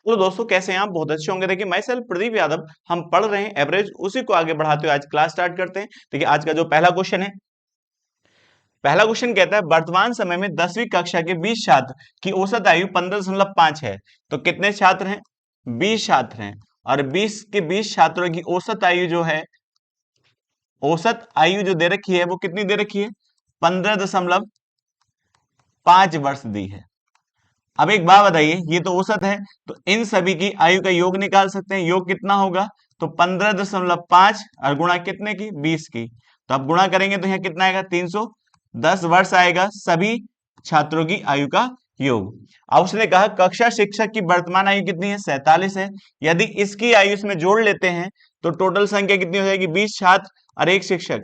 तो दोस्तों कैसे हैं आप? बहुत अच्छे होंगे। देखिए मैं सेल्फ प्रदीप यादव, हम पढ़ रहे हैं एवरेज, उसी को आगे बढ़ाते हुए आज क्लास स्टार्ट करते हैं। देखिए आज का जो पहला क्वेश्चन है, पहला क्वेश्चन कहता है वर्तमान समय में 10वीं कक्षा के 20 छात्र की औसत आयु 15.5 है। तो कितने छात्र हैं? 20 छात्र हैं। और 20 के 20 छात्रों की औसत आयु जो है, औसत आयु जो दे रखी है वो कितनी दे रखी है? 15.5 वर्ष दी है। अब एक बात बताइए, ये तो औसत है, तो इन सभी की आयु का योग निकाल सकते हैं। योग कितना होगा? तो 15.5 और गुणा कितने की? 20 की। तो अब गुणा करेंगे तो यहाँ कितना आएगा? 310 वर्ष आएगा सभी छात्रों की आयु का योग। अब उसने कहा कक्षा शिक्षक की वर्तमान आयु कितनी है? 47 है। यदि इसकी आयु इसमें जोड़ लेते हैं तो टोटल संख्या कितनी हो जाएगी? 20 छात्र और एक शिक्षक,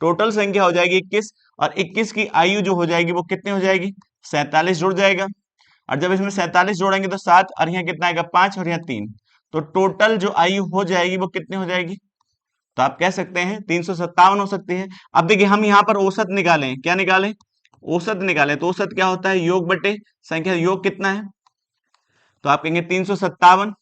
टोटल संख्या हो जाएगी 21। और 21 की आयु जो हो जाएगी वो कितनी हो जाएगी? 47 जुड़ जाएगा। और जब इसमें 47 जोड़ेंगे तो 7, और यहाँ कितना आएगा? 5 और यहाँ 3। तो टोटल जो आयु हो जाएगी वो कितनी हो जाएगी? तो आप कह सकते हैं 357 हो सकती है। अब देखिए हम यहाँ पर औसत निकालें, क्या निकालें? औसत निकालें। तो औसत क्या होता है? योग बटे संख्या। योग कितना है? तो आप कहेंगे 357,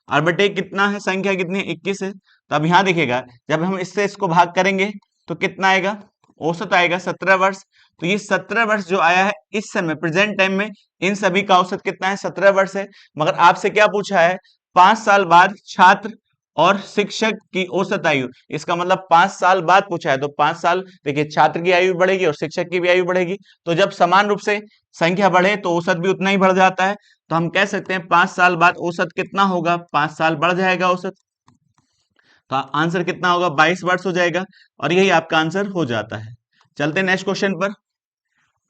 और बटे कितना है? संख्या कितनी है? 21 है। तो अब यहाँ देखिएगा, जब हम इससे इसको भाग करेंगे तो कितना आएगा? औसत आएगा 17 वर्ष। तो ये 17 वर्ष जो आया है इस समय प्रेजेंट टाइम में, इन सभी का औसत कितना है? 17 वर्ष है। मगर आपसे क्या पूछा है? 5 साल बाद छात्र और शिक्षक की औसत आयु। इसका मतलब 5 साल बाद पूछा है, तो 5 साल देखिए छात्र की आयु बढ़ेगी और शिक्षक की भी आयु बढ़ेगी। तो जब समान रूप से संख्या बढ़े तो औसत भी उतना ही बढ़ जाता है। तो हम कह सकते हैं 5 साल बाद औसत कितना होगा? 5 साल बढ़ जाएगा औसत। तो आंसर कितना होगा? 22 वर्ष हो जाएगा। और यही आपका आंसर हो जाता है। चलते हैं नेक्स्ट क्वेश्चन पर।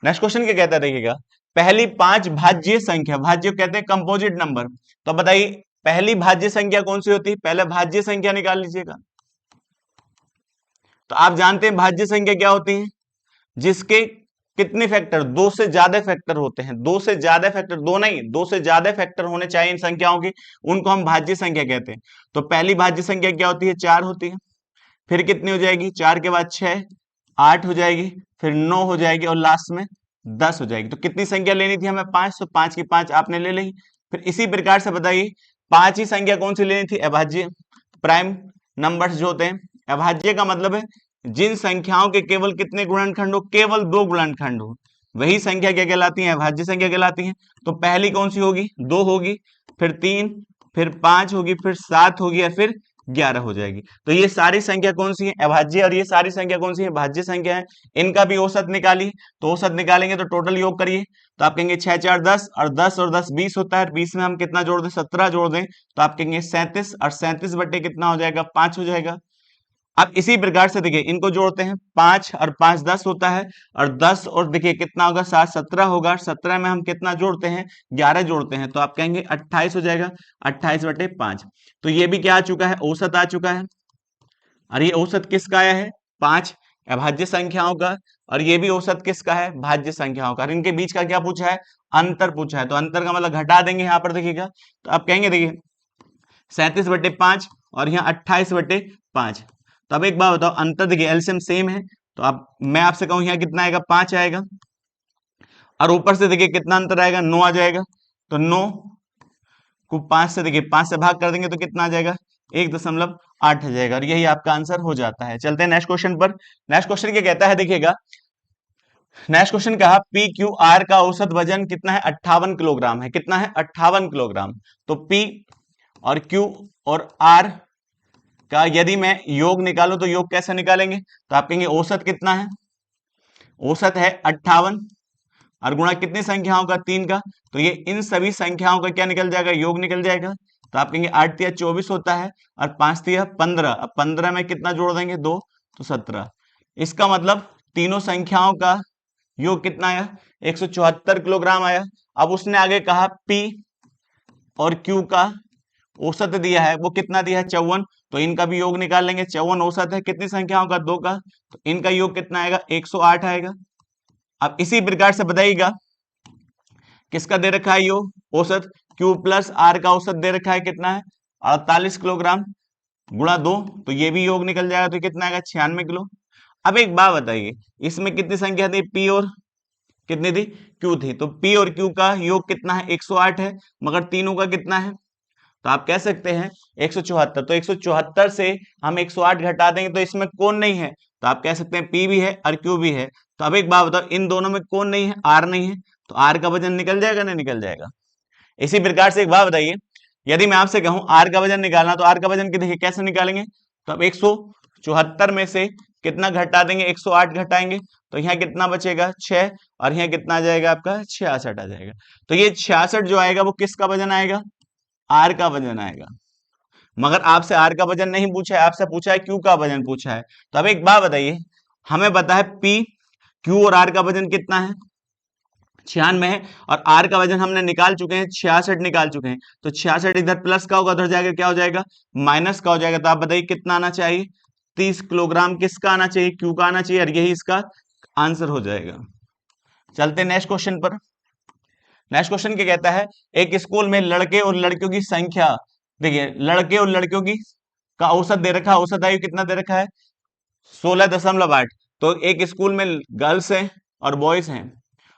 नेक्स्ट क्वेश्चन क्या कहता है? देखिएगा, पहली 5 भाज्य संख्या, भाज्य कहते हैं कंपोजिट नंबर। तो बताइए पहली भाज्य संख्या कौन सी होती है? पहले भाज्य संख्या निकाल लीजिएगा। तो आप जानते हैं भाज्य संख्या क्या होती है? जिसके कितने फैक्टर? दो से ज्यादा फैक्टर होते हैं। दो से ज्यादा फैक्टर, दो नहीं, दो से ज्यादा फैक्टर होने चाहिए इन संख्याओं के, उनको हम भाज्य संख्या कहते हैं। तो पहली भाज्य संख्या क्या होती है? 4 होती है। फिर कितनी हो जाएगी? 4 के बाद 6, 8 हो जाएगी, फिर 9 हो जाएगी, और लास्ट में 10 हो जाएगी। तो कितनी संख्या लेनी थी हमें? 5। तो 5 की 5 आपने ले ली। फिर इसी प्रकार से बताइए 5 ही संख्या कौन सी लेनी थी? अभाज्य। प्राइम नंबर्स जो होते हैं, अभाज्य का मतलब है जिन संख्याओं के केवल कितने गुणनखंड हो? केवल 2 गुणनखंड हो, वही संख्या क्या कहलाती है? अभाज्य संख्या कहलाती है। तो पहली कौन सी होगी? 2 होगी, फिर 3, फिर 5 होगी, फिर 7 होगी, और फिर 11 हो जाएगी। तो ये सारी संख्या कौन सी है? अभाज्य। और ये सारी संख्या कौन सी है? भाज्य संख्या है। इनका भी औसत निकालिए। तो औसत निकालेंगे तो टोटल योग करिए। तो आप कहेंगे 6 4 10, और 10 और 10 20 होता है। 20 में हम कितना जोड़ दें? 17 जोड़ दें। तो आप कहेंगे 37, और 37 बटे कितना हो जाएगा? 5 हो जाएगा। अब इसी प्रकार से देखिए इनको जोड़ते हैं। 5 और 5 10 होता है, और 10 और देखिए कितना होगा? 7 17 होगा। 17 में हम कितना जोड़ते हैं? 11 जोड़ते हैं। तो आप कहेंगे 28 हो जाएगा। 28 बटे 5। तो ये भी क्या आ चुका है? औसत आ चुका है। और ये औसत किसका आया है? 5 अभाज्य संख्याओं का। और ये भी औसत किसका है? भाज्य संख्याओं का। और इनके बीच का क्या पूछा है? अंतर पूछा है। तो अंतर का मतलब घटा देंगे यहाँ पर, देखिएगा। तो आप कहेंगे देखिए 37 बटे 5 और यहाँ 28 बटे 5। तो अब एक बात बताओ, अंतर देखिए एलसीएम सेम है। तो अब मैं आपसे कहूं यहाँ कितना आएगा? 5 आएगा। और ऊपर से देखिए कितना अंतर आएगा? 9 आ जाएगा। तो 9 को 5 से देखिए 5 से भाग कर देंगे तो कितना आ जाएगा? 1.8 आ जाएगा। और यही आपका आंसर हो जाता है। चलते हैं नेक्स्ट क्वेश्चन पर। नेक्स्ट क्वेश्चन क्या कहता है? देखिएगा, नेक्स्ट क्वेश्चन कहा पी क्यू आर का औसत वजन कितना है? 58 किलोग्राम है। कितना है? 58 किलोग्राम। तो पी और क्यू और आर का यदि मैं योग निकालूं तो योग कैसे निकालेंगे? तो आप कहेंगे औसत कितना है? औसत है 58, और गुणा कितनी संख्याओं का? 3 का। तो ये इन सभी संख्याओं का क्या निकल जाएगा? योग निकल जाएगा। तो आप कहेंगे 8 तिया 24 होता है, और 5 तिया 15। अब 15 में कितना जोड़ देंगे? 2, तो 17। इसका मतलब तीनों संख्याओं का योग कितना आया? 174 किलोग्राम आया। अब उसने आगे कहा पी और क्यू का औसत दिया है, वो कितना दिया है? 54। तो इनका भी योग निकाल लेंगे। 54 औसत है कितनी संख्याओं का? 2 का। तो इनका योग कितना आएगा? 108 आएगा। अब इसी प्रकार से बताइएगा किसका दे रखा है योग? औसत। क्यू प्लस आर का औसत दे रखा है कितना है? 48 किलोग्राम, गुणा 2। तो ये भी योग निकल जाएगा। तो कितना आएगा? 96 किलो। अब एक बात बताइए, इसमें कितनी संख्या थी? पी और कितनी थी, क्यू थी। तो पी और क्यू का योग कितना है, 108 है, मगर तीनों का कितना है, तो आप कह सकते हैं 174। तो 174 से हम 108 घटा देंगे तो इसमें कौन नहीं है, तो आप कह सकते हैं पी भी है और क्यू भी है। तो अब एक बात बताओ, इन दोनों में कौन नहीं है, आर नहीं है, तो आर का वजन निकल जाएगा, नहीं निकल जाएगा। इसी प्रकार से एक बात बताइए, यदि मैं आपसे कहूं आर का वजन निकालना, तो आर का वजन देखिए कैसे निकालेंगे, तो अब 174 में से कितना घटा देंगे, 108 घटाएंगे, तो यहाँ कितना बचेगा 6, और यहाँ कितना आ जाएगा आपका 66 आ जाएगा। तो ये 66 जो आएगा वो किसका वजन आएगा, आर का वजन आएगा। मगर आपसे आर का वजन नहीं पूछा है, आपसे पूछा है क्यू का वजन पूछा है। तो अब एक बात बताइए, हमें पता है पी, क्यू और आर का वजन कितना है, 96 है, और आर का वजन हमने निकाल चुके हैं, 66 निकाल चुके हैं। तो 66 इधर प्लस का होगा, उधर जाकर क्या हो जाएगा, माइनस का हो जाएगा। तो आप बताइए कितना आना चाहिए, 30 किलोग्राम किसका आना चाहिए, क्यू का आना चाहिए, और यही इसका आंसर हो जाएगा। चलते नेक्स्ट क्वेश्चन पर। नेक्स्ट क्वेश्चन क्या कहता है, एक स्कूल में लड़के और लड़कियों की संख्या, देखिए लड़के और लड़कियों की का औसत दे रखा है, औसत आयु कितना दे रखा है, 16.8। तो एक स्कूल में गर्ल्स हैं और बॉयज हैं,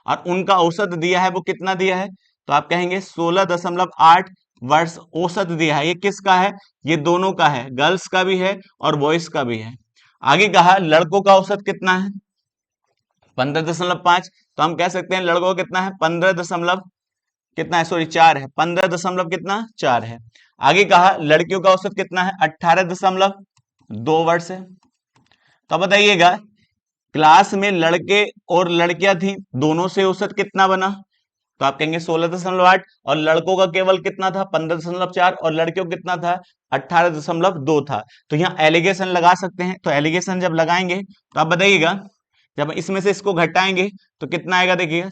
और उनका औसत दिया है, वो कितना दिया है, तो आप कहेंगे 16.8 वर्ष औसत दिया है। ये किसका है, ये दोनों का है, गर्ल्स का भी है और बॉयज का भी है। आगे कहा लड़कों का औसत कितना है, 15.5। तो हम कह सकते हैं लड़कों का कितना है, 15 दशमलव कितना है, सॉरी 4 है, 15 दशमलव कितना 4 है। आगे कहा लड़कियों का औसत कितना है, 18.2 वर्ष है। तो बताइएगा क्लास में लड़के और लड़कियां थी, दोनों से औसत कितना बना, तो आप कहेंगे 16.8, और लड़कों का केवल कितना था 15.4, और लड़कियों कितना था 18.2 था। तो यहाँ एलिगेशन लगा सकते हैं। तो एलिगेशन जब लगाएंगे तो आप बताइएगा, जब इसमें से इसको घटाएंगे तो कितना आएगा, देखिएगा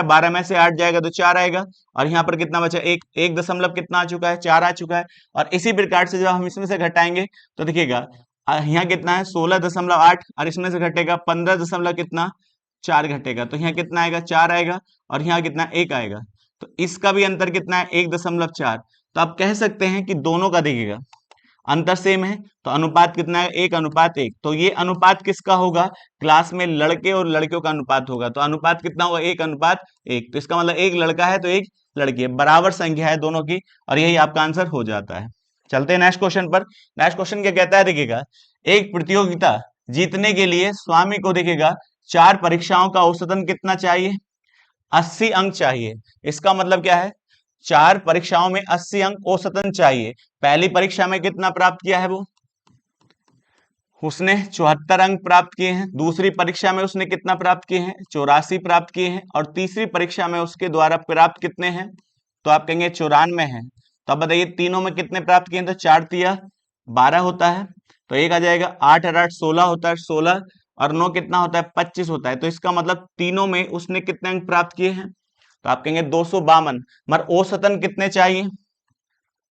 12 में से 8 जाएगा तो 4 आएगा, और यहाँ पर कितना बचा, एक दशमलव कितना आ चुका है, 4 आ चुका है। और इसी प्रकार से जब हम इसमें से घटाएंगे तो देखिएगा यहाँ कितना है 16.8, और इसमें से घटेगा 15 दशमलव कितना 4 घटेगा, तो यहाँ कितना आएगा 4 आएगा, और यहाँ कितना 1 आएगा। तो इसका भी अंतर कितना है 1.4। तो आप कह सकते हैं कि दोनों का देखिएगा अंतर सेम है। तो अनुपात कितना है, 1:1। तो ये अनुपात किसका होगा, क्लास में लड़के और लड़कियों का अनुपात होगा। तो अनुपात कितना होगा, 1:1। तो इसका मतलब एक लड़का है तो एक लड़की है, बराबर संख्या है दोनों की, और यही आपका आंसर हो जाता है। चलते हैं नेक्स्ट क्वेश्चन पर। नेक्स्ट क्वेश्चन क्या कहता है, देखिएगा एक प्रतियोगिता जीतने के लिए स्वामी को देखिएगा 4 परीक्षाओं का औसतन कितना चाहिए, 80 अंक चाहिए। इसका मतलब क्या है, 4 परीक्षाओं में 80 अंक औसतन चाहिए। पहली परीक्षा में कितना प्राप्त किया है, वो उसने 74 अंक प्राप्त किए हैं। दूसरी परीक्षा में उसने कितना प्राप्त किए हैं, 84 प्राप्त किए हैं। और तीसरी परीक्षा में उसके द्वारा प्राप्त कितने हैं, तो आप कहेंगे 94 है। तो अब बताइए तीनों में कितने प्राप्त किए हैं, तो 4 तिया 12 होता है, तो एक आ जाएगा, 8 और 8 16 होता है, 16 और 9 कितना होता है, 25 होता है। तो इसका मतलब तीनों में उसने कितने अंक प्राप्त किए हैं, तो आप कहेंगे 252। मगर औसतन कितने चाहिए,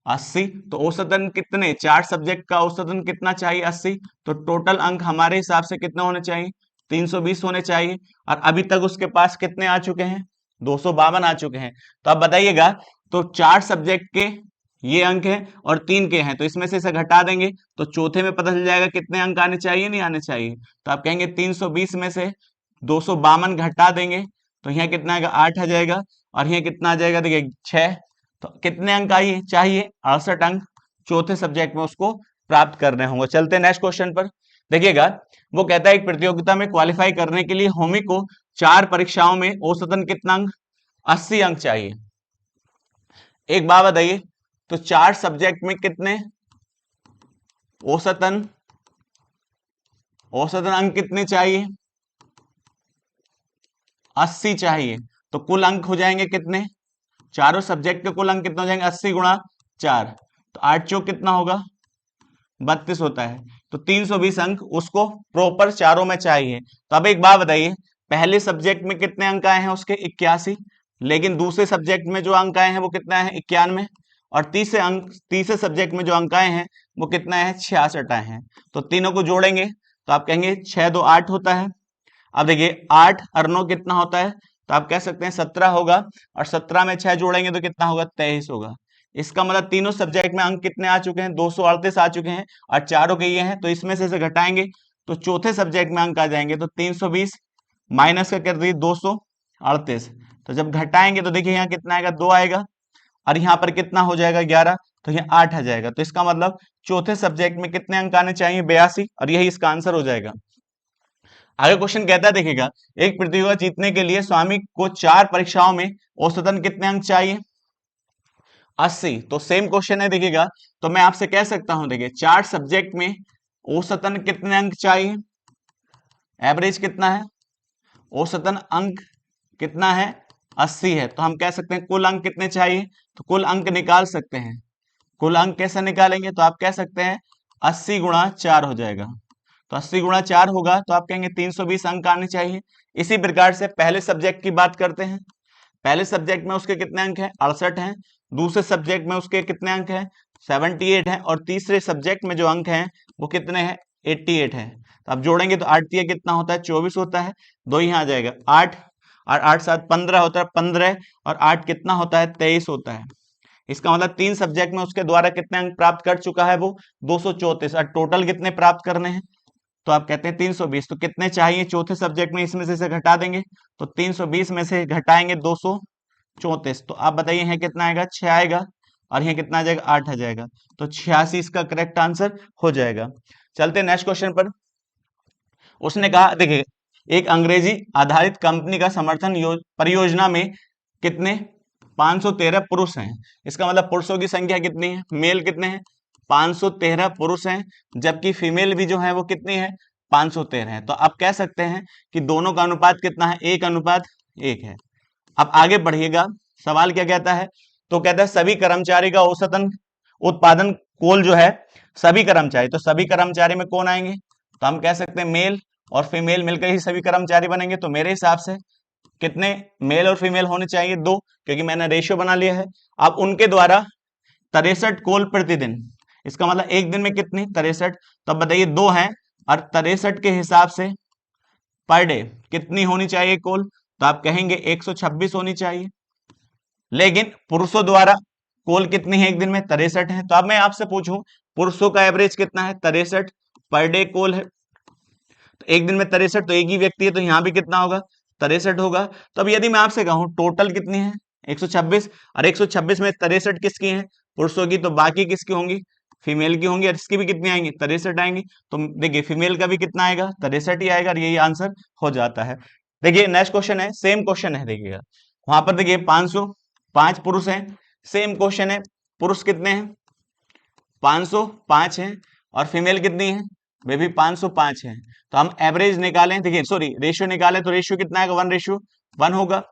80। तो औसतन कितने, 4 सब्जेक्ट का औसतन कितना चाहिए, 80। तो टोटल अंक हमारे हिसाब से कितने होने चाहिए, 320 होने चाहिए। और अभी तक उसके पास कितने आ चुके हैं, 252 आ चुके हैं। तो अब बताइएगा, तो 4 सब्जेक्ट के ये अंक हैं और 3 के हैं, तो इसमें से इसे घटा देंगे तो चौथे में पता चल जाएगा कितने अंक आने चाहिए, नहीं आने चाहिए। तो आप कहेंगे 320 में से 252 घटा देंगे तो यहाँ कितना आएगा, 8 आ जाएगा, और यहाँ कितना आ जाएगा, देखिए 6। तो कितने अंक आइए चाहिए, 68 अंक चौथे सब्जेक्ट में उसको प्राप्त करने होंगे। चलते हैं नेक्स्ट क्वेश्चन पर। देखिएगा वो कहता है एक प्रतियोगिता में क्वालिफाई करने के लिए होमी को 4 परीक्षाओं में औसतन कितना अंक, 80 अंक चाहिए। एक बात बताइए, तो 4 सब्जेक्ट में कितने औसतन अंक कितने चाहिए, 80 चाहिए। तो कुल अंक हो जाएंगे कितने, चारों सब्जेक्ट के कुल अंक कितने हो जाएंगे, 80 गुणा 4, तो 8 चौक कितना होगा, 32 होता है। तो 320 अंक उसको प्रॉपर चारों में चाहिए। तो अब एक बात बताइए, पहले सब्जेक्ट में कितने अंक आए हैं उसके, 81, लेकिन दूसरे सब्जेक्ट में जो अंक आए हैं वो कितना है, 91, और तीसरे सब्जेक्ट में जो अंक आए हैं वो कितना है, 66 आए हैं। तो तीनों को जोड़ेंगे तो आप कहेंगे 6 2 8 होता है। अब देखिए 8 और 9 कितना होता है, तो आप कह सकते हैं 17 होगा, और 17 में 6 जोड़ेंगे तो कितना होगा, 23 होगा। इसका मतलब तीनों सब्जेक्ट में अंक कितने आ चुके हैं, 238 आ चुके हैं, और चारों के ये हैं। तो इसमें से घटाएंगे तो चौथे सब्जेक्ट में अंक आ जाएंगे, तो 320 माइनस का कर दिए 200, 38। तो जब घटाएंगे तो देखिए यहाँ कितना आएगा, 2 आएगा, और यहाँ पर कितना हो जाएगा, 11, तो यहाँ 8 आ जाएगा। तो इसका मतलब चौथे सब्जेक्ट में कितने अंक आने चाहिए, 82, और यही इसका आंसर हो जाएगा। आगे क्वेश्चन कहता है, देखिएगा, एक प्रतियोगिता जीतने के लिए स्वामी को 4 परीक्षाओं में औसतन कितने अंक चाहिए, 80। तो सेम क्वेश्चन है, देखिएगा, तो मैं आपसे कह सकता हूं, देखिए 4 सब्जेक्ट में औसतन कितने अंक चाहिए, एवरेज कितना है, औसतन अंक कितना है, 80 है। तो हम कह सकते हैं कुल अंक कितने चाहिए, तो कुल अंक निकाल सकते हैं। कुल अंक कैसे निकालेंगे, तो आप कह सकते हैं 80 गुणा 4 हो जाएगा। तो 80 गुणा 4 होगा तो आप कहेंगे 320 अंक आने चाहिए। इसी प्रकार से पहले सब्जेक्ट की बात करते हैं। पहले सब्जेक्ट में उसके कितने अंक हैं, 68 हैं। दूसरे सब्जेक्ट में उसके कितने अंक हैं, 78 हैं। और तीसरे सब्जेक्ट में जो अंक हैं वो कितने हैं, 88 है। तो आप जोड़ेंगे तो 8 तिया कितना होता है, 24 होता है। 2 यहाँ आ जाएगा 8, और 8 7 15 होता है, 15, और 8 कितना होता है, 23 होता है। इसका मतलब 3 सब्जेक्ट में उसके द्वारा कितने अंक प्राप्त कर चुका है, वो 234। और टोटल कितने प्राप्त करने हैं, तो आप कहते हैं 320। तो कितने चाहिए चौथे सब्जेक्ट में, इसमें से घटा देंगे, तो 320 में से घटाएंगे 234। तो आप बताइए यहाँ कितना आएगा, 6 आएगा, और यहाँ कितना आ जाएगा, 8 आ जाएगा। तो 86 इसका करेक्ट आंसर हो जाएगा। चलते नेक्स्ट क्वेश्चन पर। उसने कहा, देखिए, एक अंग्रेजी आधारित कंपनी का समर्थन परियोजना में कितने 513 पुरुष हैं। इसका मतलब पुरुषों की संख्या कितनी है, मेल कितने हैं, 513 पुरुष हैं, जबकि फीमेल भी जो है वो कितनी है, 513 है। तो आप कह सकते हैं कि दोनों का अनुपात कितना है, 1:1 है। अब आगे बढ़िएगा, सवाल क्या कहता है, तो कहता है सभी कर्मचारी का औसतन उत्पादन कोल जो है, सभी कर्मचारी, तो सभी कर्मचारी में कौन आएंगे, तो हम कह सकते हैं मेल और फीमेल मिलकर ही सभी कर्मचारी बनेंगे। तो मेरे हिसाब से कितने मेल और फीमेल होने चाहिए, 2, क्योंकि मैंने रेशियो बना लिया है। अब उनके द्वारा 63 कोल प्रतिदिन, इसका मतलब एक दिन में कितनी, 63। तब बताइए 2 हैं, और 63 के हिसाब से पर डे कितनी होनी चाहिए कोल, तो आप कहेंगे 126 होनी चाहिए। लेकिन पुरुषों द्वारा कोल कितनी है एक दिन में, 63 है। तो अब मैं आपसे पूछूं, पुरुषों का एवरेज कितना है, 63 पर डे कोल है। तो एक दिन में 63, तो एक ही व्यक्ति है, तो यहाँ भी कितना होगा, 63 होगा। तो अब यदि मैं आपसे कहूं टोटल कितनी है, 126, और 126 में 63 किसकी है, पुरुषों की, तो बाकी किसकी होंगी, फीमेल की होंगी, और इसकी भी कितनी आएंगी, 63 आएंगी। तो देखिए फीमेल का भी कितना आएगा, 63 ही आएगा, और यही आंसर हो जाता है। देखिए नेक्स्ट क्वेश्चन है, सेम क्वेश्चन है, देखिएगा वहां पर देखिए 505 पुरुष हैं। सेम क्वेश्चन है, पुरुष कितने हैं, 505 हैं, और फीमेल कितनी है, वे भी 505 हैं। तो हम एवरेज निकालें, देखिए सॉरी रेशियो निकालें, तो रेशियो कितना आएगा, 1:1 होगा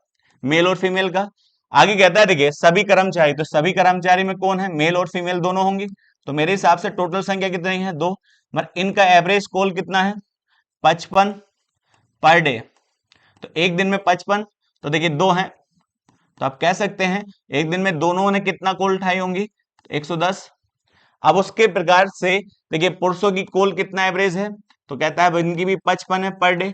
मेल और फीमेल का। आगे कहता है, देखिए सभी कर्मचारी, तो सभी कर्मचारी में कौन है, मेल और फीमेल दोनों होंगे। तो मेरे हिसाब से टोटल संख्या कितनी है, 2, मगर इनका एवरेज कोल कितना है, 55 पर डे। तो एक दिन में 55, तो देखिए 2 हैं, तो आप कह सकते हैं एक दिन में दोनों ने कितना कोल उठाई होंगी, 110। अब उसके प्रकार से देखिए पुरुषों की कोल कितना एवरेज है, तो कहता है इनकी भी 55 है पर डे।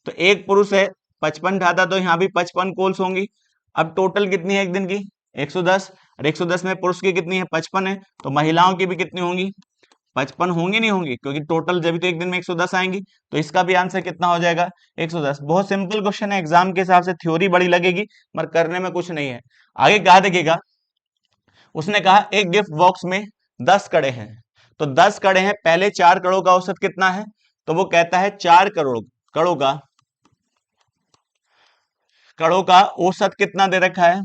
तो एक पुरुष है 55 उठाता, तो यहाँ भी 55 कोल्स होंगी। अब टोटल कितनी है एक दिन की, 110, और 110 में पुरुष की कितनी है, 55 है, तो महिलाओं की भी कितनी होंगी, 55 होंगी, नहीं होंगी, क्योंकि टोटल जब तो एक दिन में 110 आएंगी। तो इसका भी आंसर कितना हो जाएगा, 110। बहुत सिंपल क्वेश्चन है, एग्जाम के हिसाब से थ्योरी बड़ी लगेगी मगर करने में कुछ नहीं है। आगे कहा देखिएगा, उसने कहा एक गिफ्ट बॉक्स में 10 कड़े हैं। तो 10 कड़े हैं, पहले 4 कड़ों का औसत कितना है, तो वो कहता है 4 कड़ों का औसत कितना दे रखा है,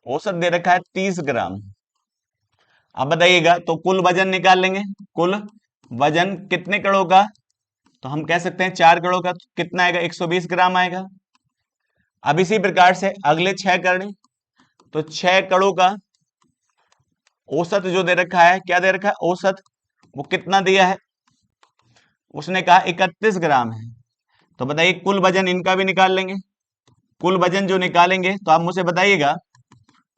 औसत दे रखा है 30 ग्राम। अब बताइएगा, तो कुल वजन निकाल लेंगे, कुल वजन कितने कड़ों का, तो हम कह सकते हैं 4 कड़ों का, तो कितना आएगा, 120 ग्राम आएगा। अब इसी प्रकार से अगले 6 कड़े, तो 6 कड़ों का औसत जो दे रखा है, क्या दे रखा है औसत, वो कितना दिया है, उसने कहा 31 ग्राम है। तो बताइए कुल वजन इनका भी निकाल लेंगे। कुल वजन जो निकालेंगे तो आप मुझे बताइएगा,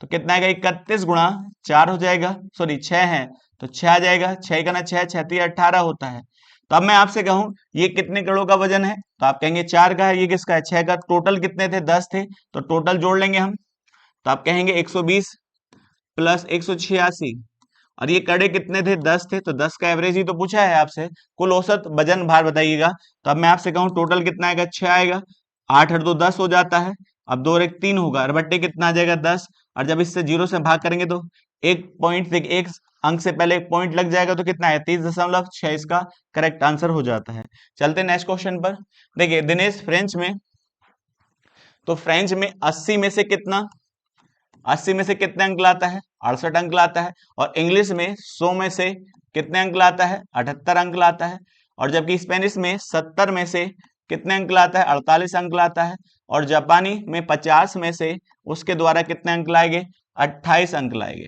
तो कितना आएगा, 31 गुणा 4 हो जाएगा, सॉरी 6 है, तो 6 आ जाएगा, 6 का ना 6, 6 18 होता है। तो अब मैं आपसे कहूं ये कितने कड़ों का वजन है, तो आप कहेंगे 4 का है, ये किसका है, 6 का। टोटल कितने थे, 10 थे, तो टोटल जोड़ लेंगे हम, तो आप कहेंगे 120 प्लस 186, और ये कड़े कितने थे, 10 थे, तो 10 का एवरेज ही तो पूछा है आपसे। कुल औसत वजन भार बताइएगा। तो अब मैं आपसे कहूँ टोटल कितना आएगा, 6 आएगा। 8 और 2 10 हो जाता है। अब 2 और 1 3 होगा, अरबट्टे कितना आ जाएगा, 10। और जब इससे 0 से भाग करेंगे तो एक पॉइंट, एक अंक से पहले एक पॉइंट लग जाएगा, तो कितना है, 30.6 इसका करेक्ट आंसर हो जाता है। चलते नेक्स्ट क्वेश्चन पर। देखिए दिनेश, फ्रेंच में, तो फ्रेंच में 80 में से कितना, 80 में से कितने अंक लाता है, 68 अंक लाता है। और इंग्लिश में 100 में से कितने अंक लाता है, 78 अंक लाता है। और जबकि स्पेनिश में 70 में से कितने अंक लाता है, 48 अंक लाता है। और जापानी में 50 में से उसके द्वारा कितने अंक लाएंगे, 28 अंक लाएंगे।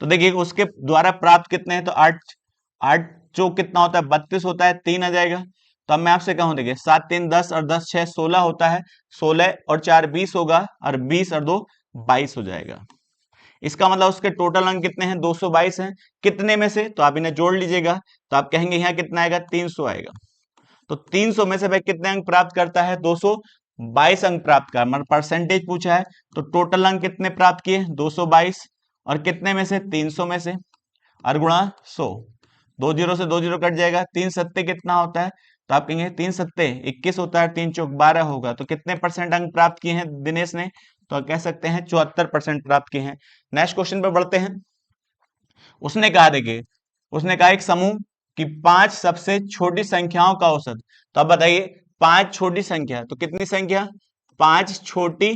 तो देखिए उसके द्वारा प्राप्त कितने हैं, तो 8 8 जो कितना होता है, 32 होता है, 3 आ जाएगा। तो अब मैं आपसे कहूं, देखिए 7 3 10 और 10 6 16 होता है, 16 और 4 20 होगा, और 20 और 2 22 हो जाएगा। इसका मतलब उसके टोटल अंक कितने हैं, 222 हैं। कितने में से, तो आप इन्हें जोड़ लीजिएगा। तो आप कहेंगे यहाँ कितना आएगा, 300 आएगा। तो 300 में से भाई कितने अंक प्राप्त करता है, 222 अंक प्राप्त कर, मतलब परसेंटेज पूछा है। तो टोटल अंक कितने प्राप्त किए, 222, और कितने में से, 300 में से, और गुणा 100। 2 जीरो से 2 जीरो कट जाएगा, 3 सत्ते कितना होता है, तो आप कहेंगे 3 सत्ते 21 होता है, 3 चौक 12 होगा। तो कितने परसेंट अंक प्राप्त किए हैं दिनेश ने, तो कह सकते हैं 74% प्राप्त किए हैं। नेक्स्ट क्वेश्चन पर बढ़ते हैं। उसने कहा, देखिए उसने कहा एक समूह की 5 सबसे छोटी संख्याओं का औसत। तो अब बताइए 5 छोटी संख्या, तो कितनी संख्या, 5 छोटी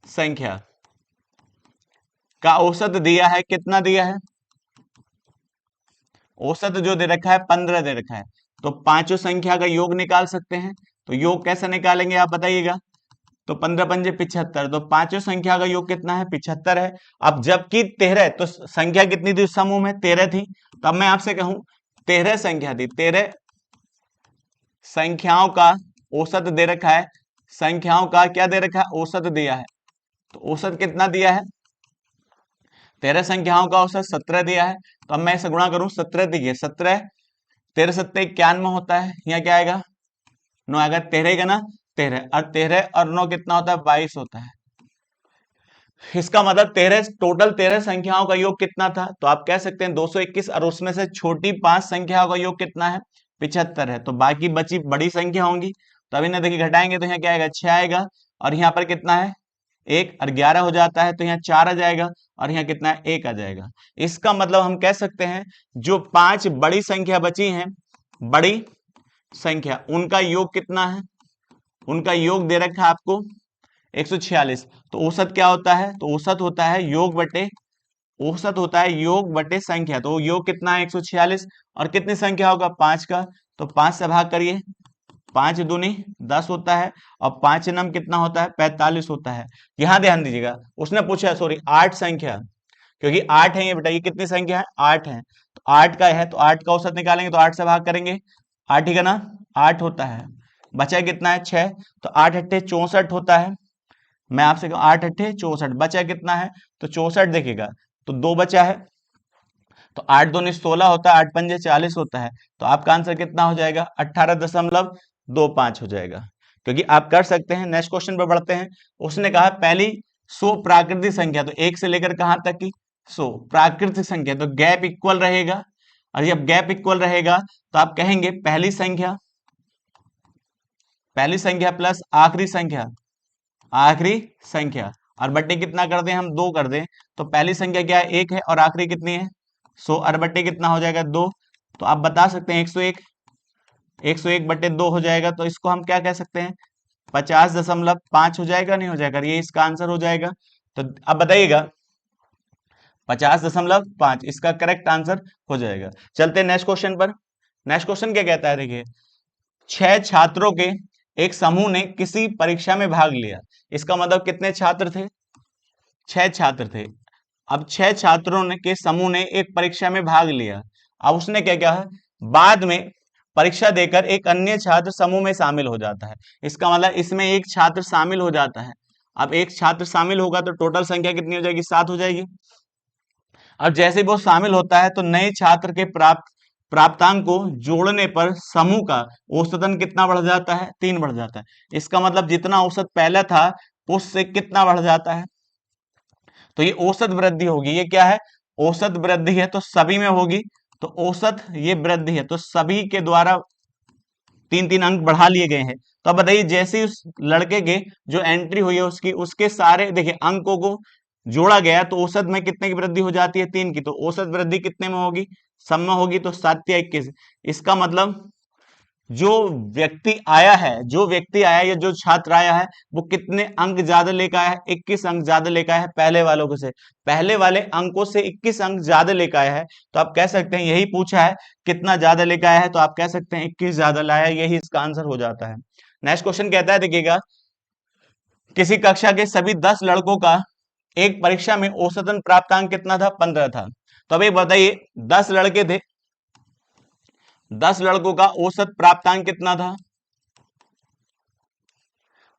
संख्या का औसत दिया है, कितना दिया है, औसत जो दे रखा है 15 दे रखा है। तो पांचों संख्या का योग निकाल सकते हैं। तो योग कैसे निकालेंगे आप बताइएगा। तो 15 पंजे 75, तो पांचों संख्या का योग कितना है, 75 है। अब जबकि 13, तो संख्या कितनी थी उस समूह में, 13 थी। तो अब मैं आपसे कहूं 13 संख्या थी, 13 संख्याओं का औसत दे रखा है, संख्याओं का क्या दे रखा है, औसत दिया है। तो औसत कितना दिया है, 13 संख्याओं का औसत 17 दिया है। तो अब मैं इसे गुणा करूं, 17 दिए, 17 13 सत्ते 91 होता है, यहाँ क्या आएगा, 9 आएगा, 13 का ना 13, और 13 और 9 कितना होता है, 22 होता है। इसका मतलब 13, टोटल 13 संख्याओं का योग कितना था, तो आप कह सकते हैं 221, और उसमें से छोटी 5 संख्याओं का योग कितना है, 75 है। तो बाकी बची बड़ी संख्या होंगी, तो अभी ना देखिए घटाएंगे तो यहाँ क्या आएगा, 6 आएगा। और यहाँ पर कितना है, 1 और 11 हो जाता है, तो यहाँ 4 आ जाएगा, और यहाँ कितना है, 1 आ जाएगा। इसका मतलब हम कह सकते हैं जो 5 बड़ी संख्या बची हैं, बड़ी संख्या, उनका योग कितना है, उनका योग दे रखा है आपको 146। तो औसत क्या होता है, तो औसत होता है योग बटे, औसत होता है योग बटे संख्या। तो योग कितना है, 146, और कितनी संख्या होगा, 5 का। तो 5 से भाग करिए, 5 दूनी 10 होता है, और 5 नम कितना होता है, 45 होता है। यहां ध्यान दीजिएगा, उसने पूछा सॉरी 8 संख्या, क्योंकि 8 है ये बेटा, ये कितनी संख्या है, 8 है। तो 8 का है, तो 8 का औसत निकालेंगे, तो 8 से भाग करेंगे, 8 ही का ना 8 होता है, बचा कितना है, 6। तो 8 अट्ठे 64 होता है। मैं आपसे कहूँ 8 अट्ठे 64, बचा कितना है, तो 64 देखिएगा, तो 2 बचा है। तो 8 दूनी 16 होता है, 8 पंजे 40 होता है। तो आपका आंसर कितना हो जाएगा, 18.25 हो जाएगा। क्योंकि आप कर सकते हैं। नेक्स्ट क्वेश्चन पर बढ़ते हैं। उसने कहा पहली 100 प्राकृतिक संख्या, तो 1 से लेकर कहां तक की, 100 प्राकृतिक संख्या, तो गैप इक्वल रहेगा। और जब गैप इक्वल रहेगा तो आप कहेंगे पहली संख्या, पहली संख्या प्लस आखिरी संख्या, आखिरी संख्या, और बट्टे कितना कर दें हम, 2 कर दें। तो पहली संख्या क्या है, 1 है, और आखिरी कितनी है, 100, और बट्टे कितना हो जाएगा, 2। तो आप बता सकते हैं 101, 101 बट्टे 2 हो जाएगा। तो इसको हम क्या कह सकते हैं, 50.5 हो जाएगा, नहीं हो जाएगा, ये इसका आंसर हो जाएगा। तो अब बताइएगा 50.5 इसका करेक्ट आंसर हो जाएगा। चलते हैं नेक्स्ट क्वेश्चन पर। नेक्स्ट क्वेश्चन क्या कहता है, देखिए 6 छात्रों के एक समूह ने किसी परीक्षा में भाग लिया। इसका मतलब कितने छात्र थे, 6 छात्र थे। अब 6 छात्रों ने के समूह ने एक परीक्षा में भाग लिया। अब उसने क्या किया है, बाद में परीक्षा देकर एक अन्य छात्र समूह में शामिल हो जाता है। इसका मतलब इसमें एक छात्र शामिल हो जाता है। अब एक छात्र शामिल होगा तो टोटल संख्या कितनी हो जाएगी, 7 हो जाएगी। और जैसे ही वो शामिल होता है तो नए छात्र के प्राप्तांक को जोड़ने पर समूह का औसतन कितना बढ़ जाता है, 3 बढ़ जाता है। इसका मतलब जितना औसत पहला था उससे कितना बढ़ जाता है, तो ये औसत वृद्धि होगी। ये क्या है, औसत वृद्धि है तो सभी में होगी, तो औसत ये वृद्धि है तो सभी के द्वारा 3-3 अंक बढ़ा लिए गए हैं। तो अब बताइए जैसे ही उस लड़के के जो एंट्री हुई है उसकी, उसके सारे देखिए अंकों को जोड़ा गया तो औसत में कितने की वृद्धि हो जाती है, 3 की। तो औसत वृद्धि कितने में होगी, सब में होगी, तो 7 या 21। इसका मतलब जो व्यक्ति आया है, जो व्यक्ति आया या जो छात्र आया है वो कितने अंक ज्यादा लेकर आया है, 21 अंक ज्यादा लेकर आया है पहले वालों को से, पहले वाले अंकों से 21 अंक ज्यादा लेकर आया है। तो आप कह सकते हैं यही पूछा है कितना ज्यादा लेकर आया है, तो आप कह सकते हैं 21 ज्यादा लाया है, यही इसका आंसर हो जाता है। नेक्स्ट क्वेश्चन कहता है देखिएगा, किसी कक्षा के सभी 10 लड़कों का एक परीक्षा में औसतन प्राप्तांक कितना था, 15 था। तो अब एक बताइए 10 लड़के थे, 10 लड़कों का औसत प्राप्तांक कितना था,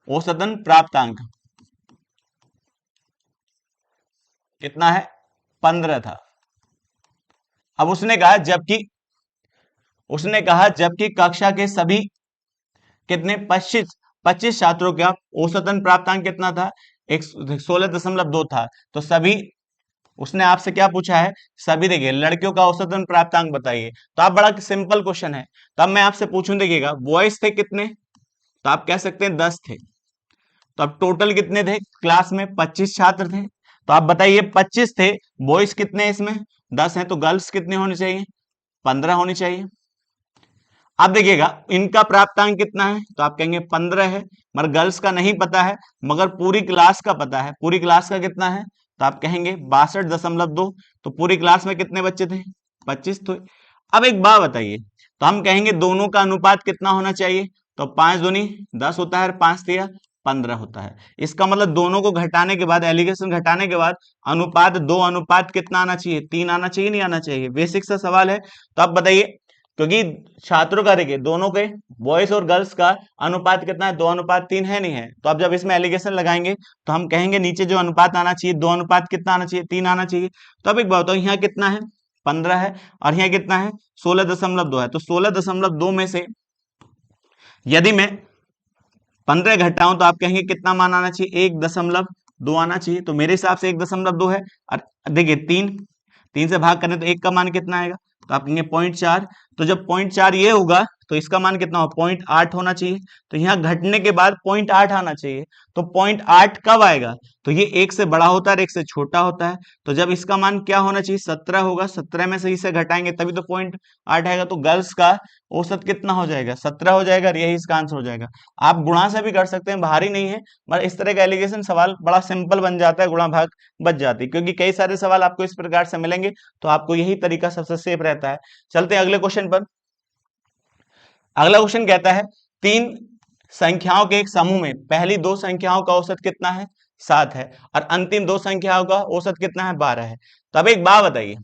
औसतन प्राप्तांक कितना है, 15 था। अब उसने कहा जबकि कक्षा के सभी कितने 25 छात्रों का औसतन प्राप्तांक कितना था, 16.2 था। तो सभी, उसने आपसे क्या पूछा है, सभी देखिए लड़कियों का औसतन प्राप्तांक बताइए। तो आप बड़ा सिंपल क्वेश्चन है, तब मैं आपसे पूछूं देखिएगा बॉयज थे कितने, तो आप कह सकते हैं 10 थे। तो अब टोटल कितने थे, क्लास में 25 छात्र थे, तो आप बताइए 25 थे, बॉयज कितने इसमें 10 हैं, तो गर्ल्स कितने होनी चाहिए, 15 होनी चाहिए। अब देखिएगा इनका प्राप्तांक कितना है, तो आप कहेंगे 15 है, मगर गर्ल्स का नहीं पता है, मगर पूरी क्लास का पता है। पूरी क्लास का कितना है, तो आप कहेंगे 62.2। तो पूरी क्लास में कितने बच्चे थे, 25। तो अब एक बात बताइए, तो हम कहेंगे दोनों का अनुपात कितना होना चाहिए, तो 5 दूनी 10 होता है, 5 तिया 15 होता है। इसका मतलब दोनों को घटाने के बाद, एलिगेशन घटाने के बाद अनुपात 2 अनुपात कितना आना चाहिए, 3 आना चाहिए, नहीं आना चाहिए, बेसिक सा सवाल है। तो आप बताइए, क्योंकि छात्रों का देखिए दोनों के बॉयज और गर्ल्स का अनुपात कितना है, 2:3 है, नहीं है। तो अब जब इसमें एलिगेशन लगाएंगे तो हम कहेंगे नीचे जो अनुपात आना चाहिए 2 अनुपात कितना आना चाहिए, 3 आना चाहिए। तो अब एक बात बताओ, यहाँ कितना है, 15 है, और यहाँ कितना है, 16.2 है। तो 16.2 में से यदि मैं 15 घटाऊं तो आप कहेंगे कितना मान आना चाहिए, 1.2 आना चाहिए। तो मेरे हिसाब से 1.2 है, और देखिए 3 से भाग करें तो 1 का मान कितना आएगा, तो आप कहेंगे 0.4। तो जब 0.4 ये होगा तो इसका मान कितना हो, 0.8 होना चाहिए। तो यहाँ घटने के बाद 0.8 आना चाहिए। तो 0.8 कब आएगा, तो ये 1 से बड़ा होता है और 1 से छोटा होता है। तो जब इसका मान क्या होना चाहिए, 17 होगा, 17 में से इसे घटाएंगे तभी तो 0.8 आएगा। तो गर्ल्स का औसत कितना हो जाएगा, 17 हो जाएगा, और यही इसका आंसर हो जाएगा। आप गुणा से भी कर सकते हैं, भारी नहीं है, मगर इस तरह का एलिगेशन सवाल बड़ा सिंपल बन जाता है, गुणा भाग बच जाती है, क्योंकि कई सारे सवाल आपको इस प्रकार से मिलेंगे, तो आपको यही तरीका सबसे सेफ रहता है। चलते हैं अगले क्वेश्चन पर। अगला क्वेश्चन कहता है, 3 संख्याओं के एक समूह में पहली 2 संख्याओं का औसत कितना है, 7 है, और अंतिम 2 संख्याओं का औसत कितना है, 12 है। तो अब एक बात बताइए,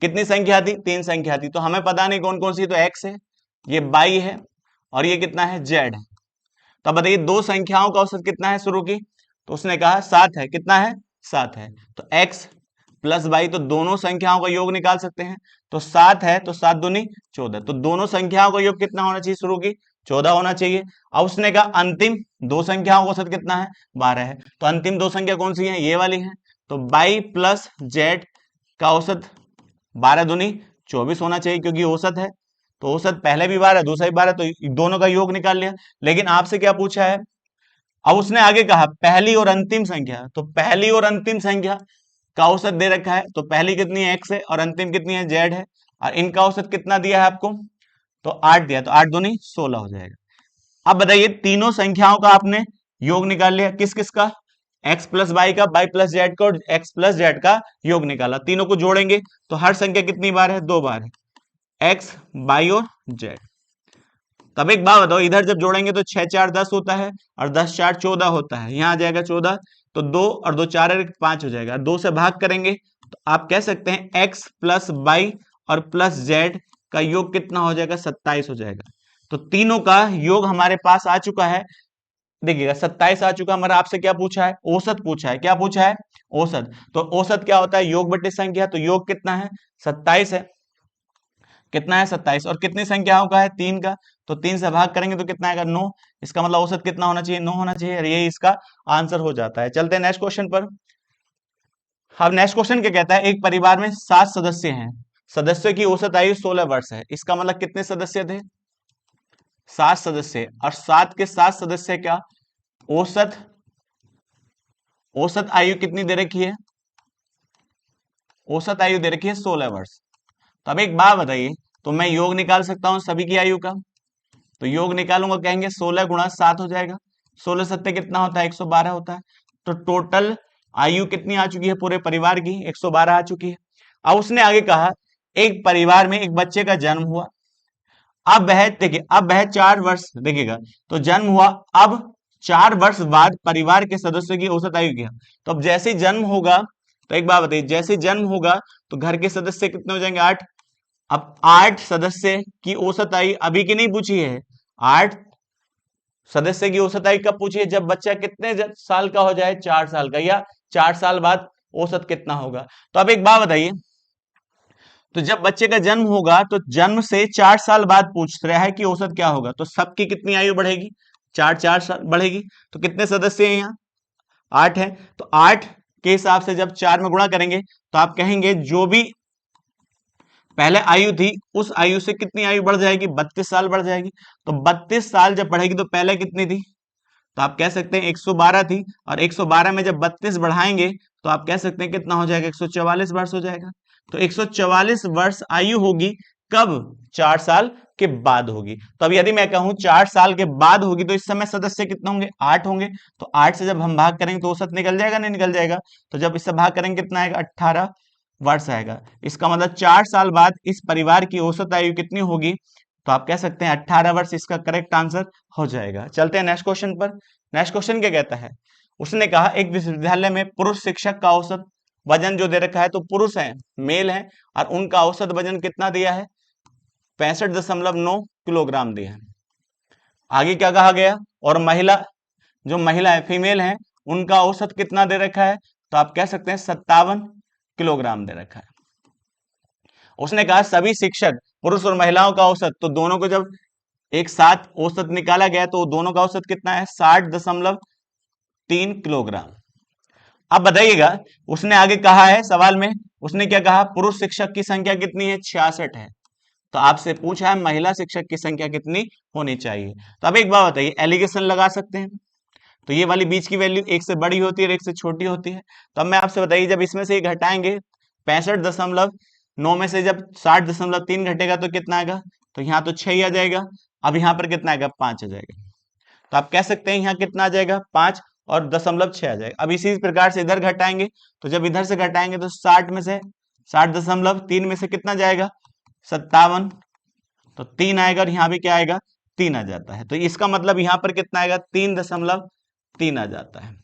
कितनी संख्या थी, 3 संख्या थी, तो हमें पता नहीं कौन कौन सी, तो x है, ये y है, और ये कितना है, z है। तो अब बताइए 2 संख्याओं का औसत कितना है शुरू की, तो उसने कहा 7 है, कितना है, 7 है। तो x प्लस y, तो दोनों संख्याओं का योग निकाल सकते हैं। तो 7 है तो 7 दूनी 14, तो दोनों संख्याओं का योग कितना होना चाहिए शुरू की, 14 होना चाहिए। अब उसने कहा अंतिम 2 संख्याओं का औसत कितना है, 12 है। तो अंतिम 2 संख्या कौन सी है, ये वाली है। तो y प्लस z का औसत 12 दूनी 24 होना चाहिए, क्योंकि औसत है। तो औसत पहले भी 12 दूसरा भी 12, तो दोनों का योग निकाल लिया। लेकिन आपसे क्या पूछा है, अब उसने आगे कहा पहली और अंतिम संख्या, तो पहली और अंतिम संख्या का औसत दे रखा है। तो पहली कितनी है, x है, और अंतिम कितनी है, z है, और इनका औसत कितना दिया है आपको, तो 8 दिया। तो 8 दूनी 16 हो जाएगा। अब बताइए तीनों संख्याओं का आपने योग निकाल लिया, किस किस का, x प्लस वाई का, y प्लस जेड का, और x प्लस जेड का योग निकाला। तीनों को जोड़ेंगे तो हर संख्या कितनी बार है, 2 बार है, x y और z। तब एक बात बताओ, इधर जब जोड़ेंगे तो 6 4 10 होता है, और 10 4 14 होता है, यहाँ आ जाएगा 14। तो 2 और 2 4 5 हो जाएगा, 2 से भाग करेंगे तो आप कह सकते हैं x प्लस वाई और प्लस z का योग कितना हो जाएगा, 27 हो जाएगा। तो तीनों का योग हमारे पास आ चुका है। देखिएगा 27 आ चुका, हमारा आपसे क्या पूछा है, औसत पूछा है। क्या पूछा है, औसत। तो औसत क्या होता है, योग बटे संख्या। तो योग कितना है, 27 है, कितना है 27, और कितनी संख्याओं का है, 3 का। तो 3 से भाग करेंगे तो कितना आएगा, 9। इसका मतलब औसत कितना होना चाहिए, 9 होना चाहिए, और यही इसका आंसर हो जाता है। चलते हैं नेक्स्ट क्वेश्चन पर। अब नेक्स्ट क्वेश्चन क्या कहता है, एक परिवार में 7 सदस्य हैं, सदस्यों की औसत आयु 16 वर्ष है। इसका मतलब कितने सदस्य थे, 7 सदस्य, और 7 के 7 सदस्य क्या, औसत औसत आयु कितनी दे रखी है, औसत आयु दे रखी है 16 वर्ष। तो अब एक बात बताइए, तो मैं योग निकाल सकता हूं सभी की आयु का, तो योग निकालूंगा, कहेंगे 16 गुणा 7 हो जाएगा, 16 सत्ते कितना होता है, 112 होता है। तो टोटल आयु कितनी आ चुकी है पूरे परिवार की, 112 आ चुकी है। अब उसने आगे कहा, एक परिवार में एक बच्चे का जन्म हुआ, अब वह देखिए, अब वह 4 वर्ष, देखिएगा, तो जन्म हुआ, अब 4 वर्ष बाद परिवार के सदस्यों की औसत आयु क्या। तो अब जैसे ही जन्म होगा, तो एक बात बताइए, जैसे जन्म होगा तो घर के सदस्य कितने हो जाएंगे, 8। अब 8 सदस्य की औसत आयु अभी की नहीं पूछी है, 8 सदस्य की औसत आयु कब पूछी है, जब बच्चा कितने साल का हो जाए, 4 साल का, या 4 साल बाद औसत कितना होगा। तो अब एक बात बताइए, तो जब बच्चे का जन्म होगा तो जन्म से 4 साल बाद पूछ रहा है कि औसत क्या होगा, तो सबकी कितनी आयु बढ़ेगी, 4 साल बढ़ेगी। तो कितने सदस्य हैं यहाँ, 8 है, तो 8 के हिसाब से जब 4 में गुणा करेंगे तो आप कहेंगे जो भी पहले आयु थी उस आयु से कितनी आयु बढ़ जाएगी, 32 साल बढ़ जाएगी। तो 32 साल जब बढ़ेगी तो पहले कितनी थी, तो आप कह सकते हैं 112 थी, और 112 में जब 32 बढ़ाएंगे तो आप कह सकते हैं कितना हो जाएगा, 144 वर्ष हो जाएगा। तो 144 वर्ष आयु होगी, कब, 4 साल के बाद होगी। तो अब यदि मैं कहूं 4 साल के बाद होगी, तो इस समय सदस्य कितने होंगे, 8 होंगे। तो 8 से जब हम भाग करेंगे तो औसत निकल जाएगा, नहीं निकल जाएगा। तो जब इससे भाग करेंगे कितना आएगा, 18 वर्ष आएगा। इसका मतलब 4 साल बाद इस परिवार की औसत आयु कितनी होगी, तो आप कह सकते हैं 18 वर्ष इसका करेक्ट आंसर हो जाएगा। चलते हैं नेक्स्ट क्वेश्चन पर। नेक्स्ट क्वेश्चन क्या कहता है, उसने कहा एक विश्वविद्यालय में पुरुष शिक्षक का औसत वजन जो दे रखा है, तो पुरुष है, मेल है, और उनका औसत वजन कितना दिया है, 65.9 किलोग्राम दिया है। आगे क्या कहा गया, और महिला, जो महिला है, फीमेल है, उनका औसत कितना दे रखा है, तो आप कह सकते हैं 57 किलोग्राम दे रखा है। उसने कहा सभी शिक्षक पुरुष और महिलाओं का औसत, तो दोनों को जब एक साथ औसत निकाला गया तो दोनों का औसत कितना है, 60.3 किलोग्राम। अब बताइएगा, उसने आगे कहा है सवाल में, उसने क्या कहा, पुरुष शिक्षक की संख्या कितनी है, 66 है। तो आपसे पूछा है महिला शिक्षक की संख्या कितनी होनी चाहिए। तो अब एक बात बताइए, एलिगेशन लगा सकते हैं, तो ये वाली बीच की वैल्यू एक से बड़ी होती है और एक से छोटी होती है। तो अब मैं आपसे बताइए, जब इसमें से घटाएंगे 65.9 में से जब 60.3 घटेगा तो कितना आएगा, तो यहाँ तो 6 आ जाएगा। अब यहाँ पर कितना आएगा, 5 आ जाएगा। तो आप कह सकते हैं यहाँ कितना आ जाएगा, 5 और 0.6 आ जाएगा। अब इसी प्रकार से इधर घटाएंगे, तो जब इधर से घटाएंगे तो 60 में से 60.3 में से कितना जाएगा, 57, तो 3 आएगा, और यहाँ भी क्या आएगा, 3 आ जाता है। तो इसका मतलब यहाँ पर कितना आएगा, 3.3 आ जाता है।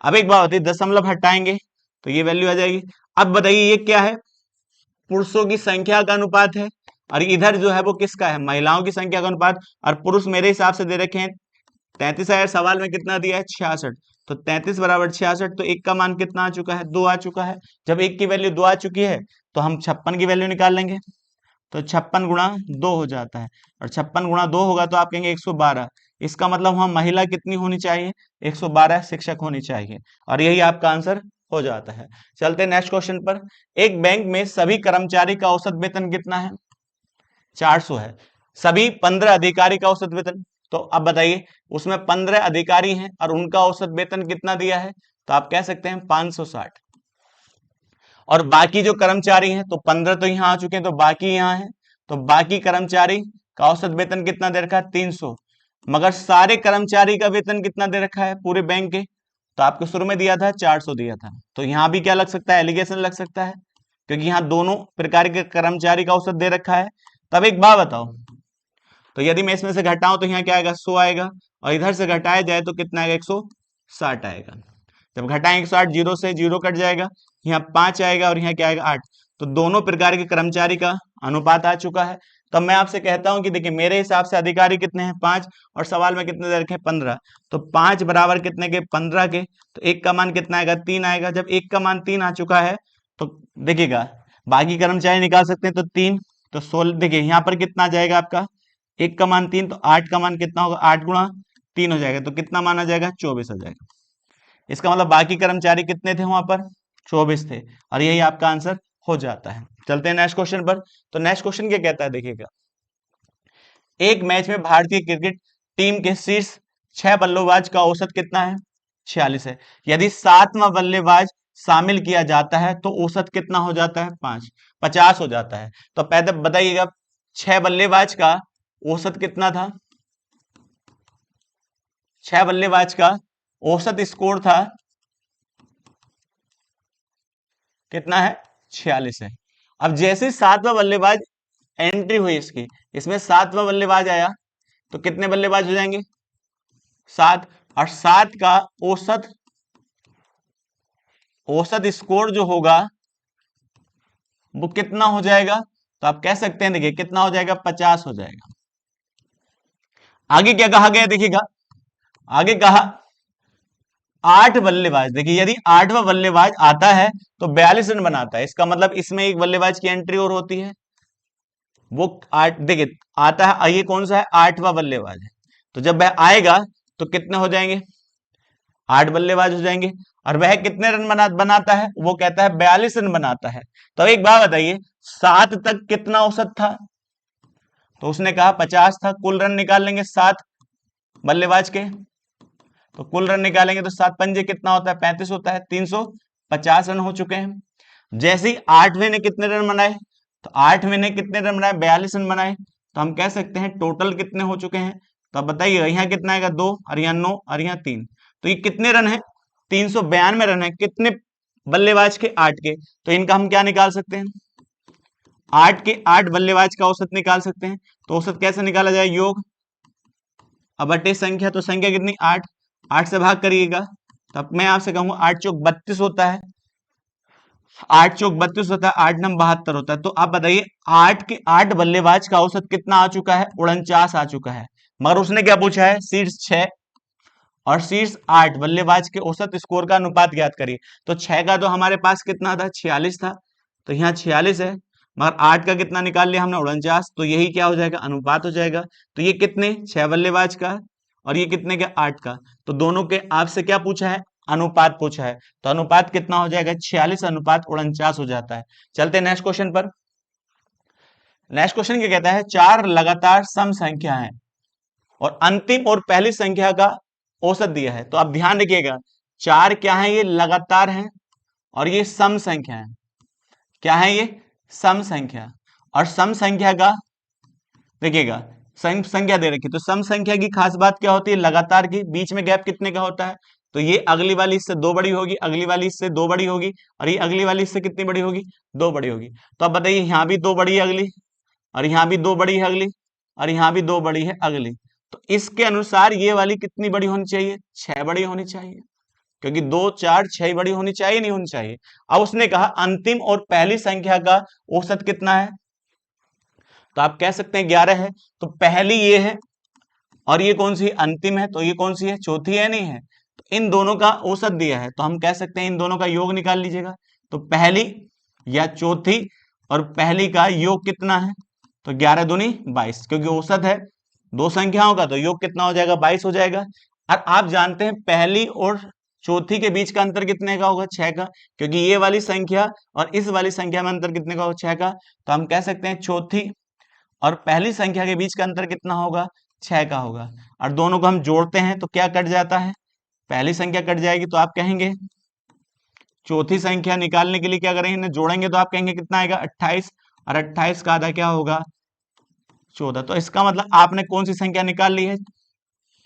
अब एक बात होती है, दशमलव हटाएंगे तो ये वैल्यू आ जाएगी। अब बताइए ये क्या है, पुरुषों की संख्या का अनुपात है, और इधर जो है वो किसका है, महिलाओं की संख्या का अनुपात। और पुरुष मेरे हिसाब से दे रखे हैं 33 है, सवाल में कितना दिया है, 66। तो 33 बराबर 66, तो एक का मान कितना आ चुका है, 2 आ चुका है। जब एक की वैल्यू 2 आ चुकी है तो हम 56 की वैल्यू निकाल लेंगे, तो 56 गुणा 2 हो जाता है, और 56 गुणा 2 होगा तो आप कहेंगे 112। इसका मतलब वहां महिला कितनी होनी चाहिए, 112 शिक्षक होनी चाहिए, और यही आपका आंसर हो जाता है। चलते हैं नेक्स्ट क्वेश्चन पर। एक बैंक में सभी कर्मचारी का औसत वेतन कितना है, 400 है। सभी 15 अधिकारी का औसत वेतन, तो अब बताइए, उसमें 15 अधिकारी हैं और उनका औसत वेतन कितना दिया है, तो आप कह सकते हैं 560। और बाकी जो कर्मचारी हैं, तो 15 तो यहाँ आ चुके हैं, तो बाकी यहाँ है, तो बाकी कर्मचारी का औसत वेतन कितना दे रखा है, 300। मगर सारे कर्मचारी का वेतन कितना दे रखा है पूरे बैंक के, तो आपको शुरू में दिया था 400 दिया था। तो यहाँ भी क्या लग सकता है, एलिगेशन लग सकता है, क्योंकि यहाँ दोनों प्रकार के कर्मचारी का औसत दे रखा है। तब एक बात बताओ, तो यदि मैं इसमें से घटाऊं तो यहाँ क्या आएगा, 100 आएगा, और इधर से घटाया जाए तो कितना आएगा, 160 आएगा। जब घटाएंगे 160, जीरो से जीरो कट जाएगा, यहाँ 5 आएगा, और यहाँ क्या आएगा, 8। तो दोनों प्रकार के कर्मचारी का अनुपात आ चुका है। तब मैं आपसे कहता हूं कि देखिए, मेरे हिसाब से अधिकारी कितने हैं, 5, और सवाल में कितने दे रखे हैं, 15। तो 5 बराबर कितने के, 15 के। तो एक का मान कितना आएगा, 3 आएगा। जब एक का मान 3 आ चुका है तो देखिएगा, बाकी कर्मचारी निकाल सकते हैं, तो 3, तो 16। देखिए यहाँ पर कितना आ जाएगा आपका, एक का मान 3, तो 8 का मान कितना होगा, 8 गुणा 3 हो जाएगा, तो कितना मान आ जाएगा, 24 आ जाएगा। इसका मतलब बाकी कर्मचारी कितने थे वहां पर, 24 थे, और यही आपका आंसर हो जाता है। चलते हैं नेक्स्ट क्वेश्चन पर। तो नेक्स्ट क्वेश्चन क्या कहता है, देखिएगा, एक मैच में भारतीय क्रिकेट टीम के शीर्ष 6 बल्लेबाज का औसत कितना है, 46 है। यदि 7वां बल्लेबाज शामिल किया जाता है तो औसत कितना हो जाता है, 50 हो जाता है। तो पहले बताइएगा 6 बल्लेबाज का औसत कितना था, 6 बल्लेबाज का औसत स्कोर था कितना है, 46 है। अब जैसे 7वां बल्लेबाज एंट्री हुई इसकी, इसमें 7वां बल्लेबाज आया तो कितने बल्लेबाज हो जाएंगे, 7, और 7 का औसत स्कोर जो होगा वो कितना हो जाएगा, तो आप कह सकते हैं, देखिए कितना हो जाएगा, 50 हो जाएगा। आगे क्या कहा गया, देखिएगा आगे कहा 8 बल्लेबाज, देखिए यदि 8वां बल्लेबाज आता है तो 42 रन बनाता है, इसका मतलब इसमें एक बल्लेबाज की एंट्री और होती है, वो 8, देखिए आता है, ये कौन सा है, 8वां बल्लेबाज है, तो जब वह आएगा तो कितने हो जाएंगे, 8 बल्लेबाज हो जाएंगे। और वह कितने रन बनाता है, वो कहता है 42 रन बनाता है। तो एक बात बताइए, 7 तक कितना औसत था, तो उसने कहा 50 था, कुल रन निकाल लेंगे 7 बल्लेबाज के, तो कुल रन निकालेंगे तो 7 पंजे कितना होता है, 35 होता है, 350 रन हो चुके हैं। जैसे ही 8वें ने कितने रन बनाए, तो 8वें ने कितने रन बनाए, 42 रन बनाए, तो हम कह सकते हैं टोटल कितने हो चुके हैं। तो अब बताइए, यहाँ कितना आएगा, 2, और यहाँ 9, और यहाँ 3, तो ये कितने रन है, 392 रन है, कितने बल्लेबाज के, 8 के। तो इनका हम क्या निकाल सकते हैं, 8 के 8 बल्लेबाज का औसत निकाल सकते हैं। तो औसत कैसे निकाला जाए, योग अब बटे संख्या, तो संख्या कितनी, 8, 8 से भाग करिएगा, तब मैं आपसे कहूंगा 8 चौक 32 होता है, 8 चौक 32 होता है, 8 नम 72 होता है। तो आप बताइए 8 के 8 बल्लेबाज का औसत कितना आ चुका है, 49 आ चुका है। मगर उसने क्या पूछा है, शीर्ष 6 और शीर्ष 8 बल्लेबाज के औसत स्कोर का अनुपात ज्ञात करिए। तो 6 का तो हमारे पास कितना था, 46 था, तो यहाँ 46 है, मगर 8 का कितना निकाल लिया हमने, 49, तो यही क्या हो जाएगा, अनुपात हो जाएगा। तो ये कितने, 6 बल्लेबाज का, और ये कितने का, 8 का, तो दोनों के आपसे क्या पूछा है, अनुपात पूछा है। तो अनुपात कितना हो जाएगा, 46 अनुपात 49 हो जाता है। चलते हैं नेक्स्ट क्वेश्चन पर। नेक्स्ट क्वेश्चन क्या कहता है, 4 लगातार सम संख्या है और अंतिम और पहली संख्या का औसत दिया है। तो आप ध्यान रखिएगा, 4 क्या है, ये लगातार है, और ये सम संख्या है, क्या है ये, सम संख्या। और सम संख्या का देखिएगा, सम संख्या दे रखी, तो सम संख्या की खास बात क्या होती है, लगातार की, बीच में गैप कितने का होता है, तो ये अगली वाली इससे 2 बड़ी होगी, अगली वाली इससे 2 बड़ी होगी, और ये अगली वाली इससे कितनी बड़ी होगी, 2 बड़ी होगी। तो अब बताइए, यहाँ भी 2 बड़ी है अगली, और यहाँ भी 2 बड़ी है अगली, और यहाँ भी 2 बड़ी है अगली। तो इसके अनुसार ये वाली कितनी बड़ी होनी चाहिए, 6 बड़ी होनी चाहिए, क्योंकि 2, 4, 6 बड़ी होनी चाहिए, नहीं होनी चाहिए। अब उसने कहा अंतिम और पहली संख्या का औसत कितना है, तो आप कह सकते हैं 11 है। तो पहली ये है, और ये कौन सी, अंतिम है, तो ये कौन सी है, चौथी है, नहीं है। तो इन दोनों का औसत दिया है, तो हम कह सकते हैं इन दोनों का योग निकाल लीजिएगा। तो पहली या चौथी और पहली का योग कितना है, तो 11 दूनी 22, क्योंकि औसत है 2 संख्याओं का, तो योग कितना हो जाएगा, 22 हो जाएगा। और आप जानते हैं पहली और चौथी के बीच का अंतर कितने का होगा, 6 का, क्योंकि ये वाली संख्या और इस वाली संख्या में अंतर कितने का होगा, 6 का। तो हम कह सकते हैं चौथी और पहली संख्या के बीच का अंतर कितना होगा, 6 का होगा। और दोनों को हम जोड़ते हैं तो क्या कट जाता है, पहली संख्या कट जाएगी, तो आप कहेंगे चौथी संख्या निकालने के लिए क्या करेंगे, इन्हें जोड़ेंगे, तो आप कहेंगे कितना आएगा, 28, और 28 का आधा क्या होगा, 14। तो इसका मतलब आपने कौन सी संख्या निकाल ली है,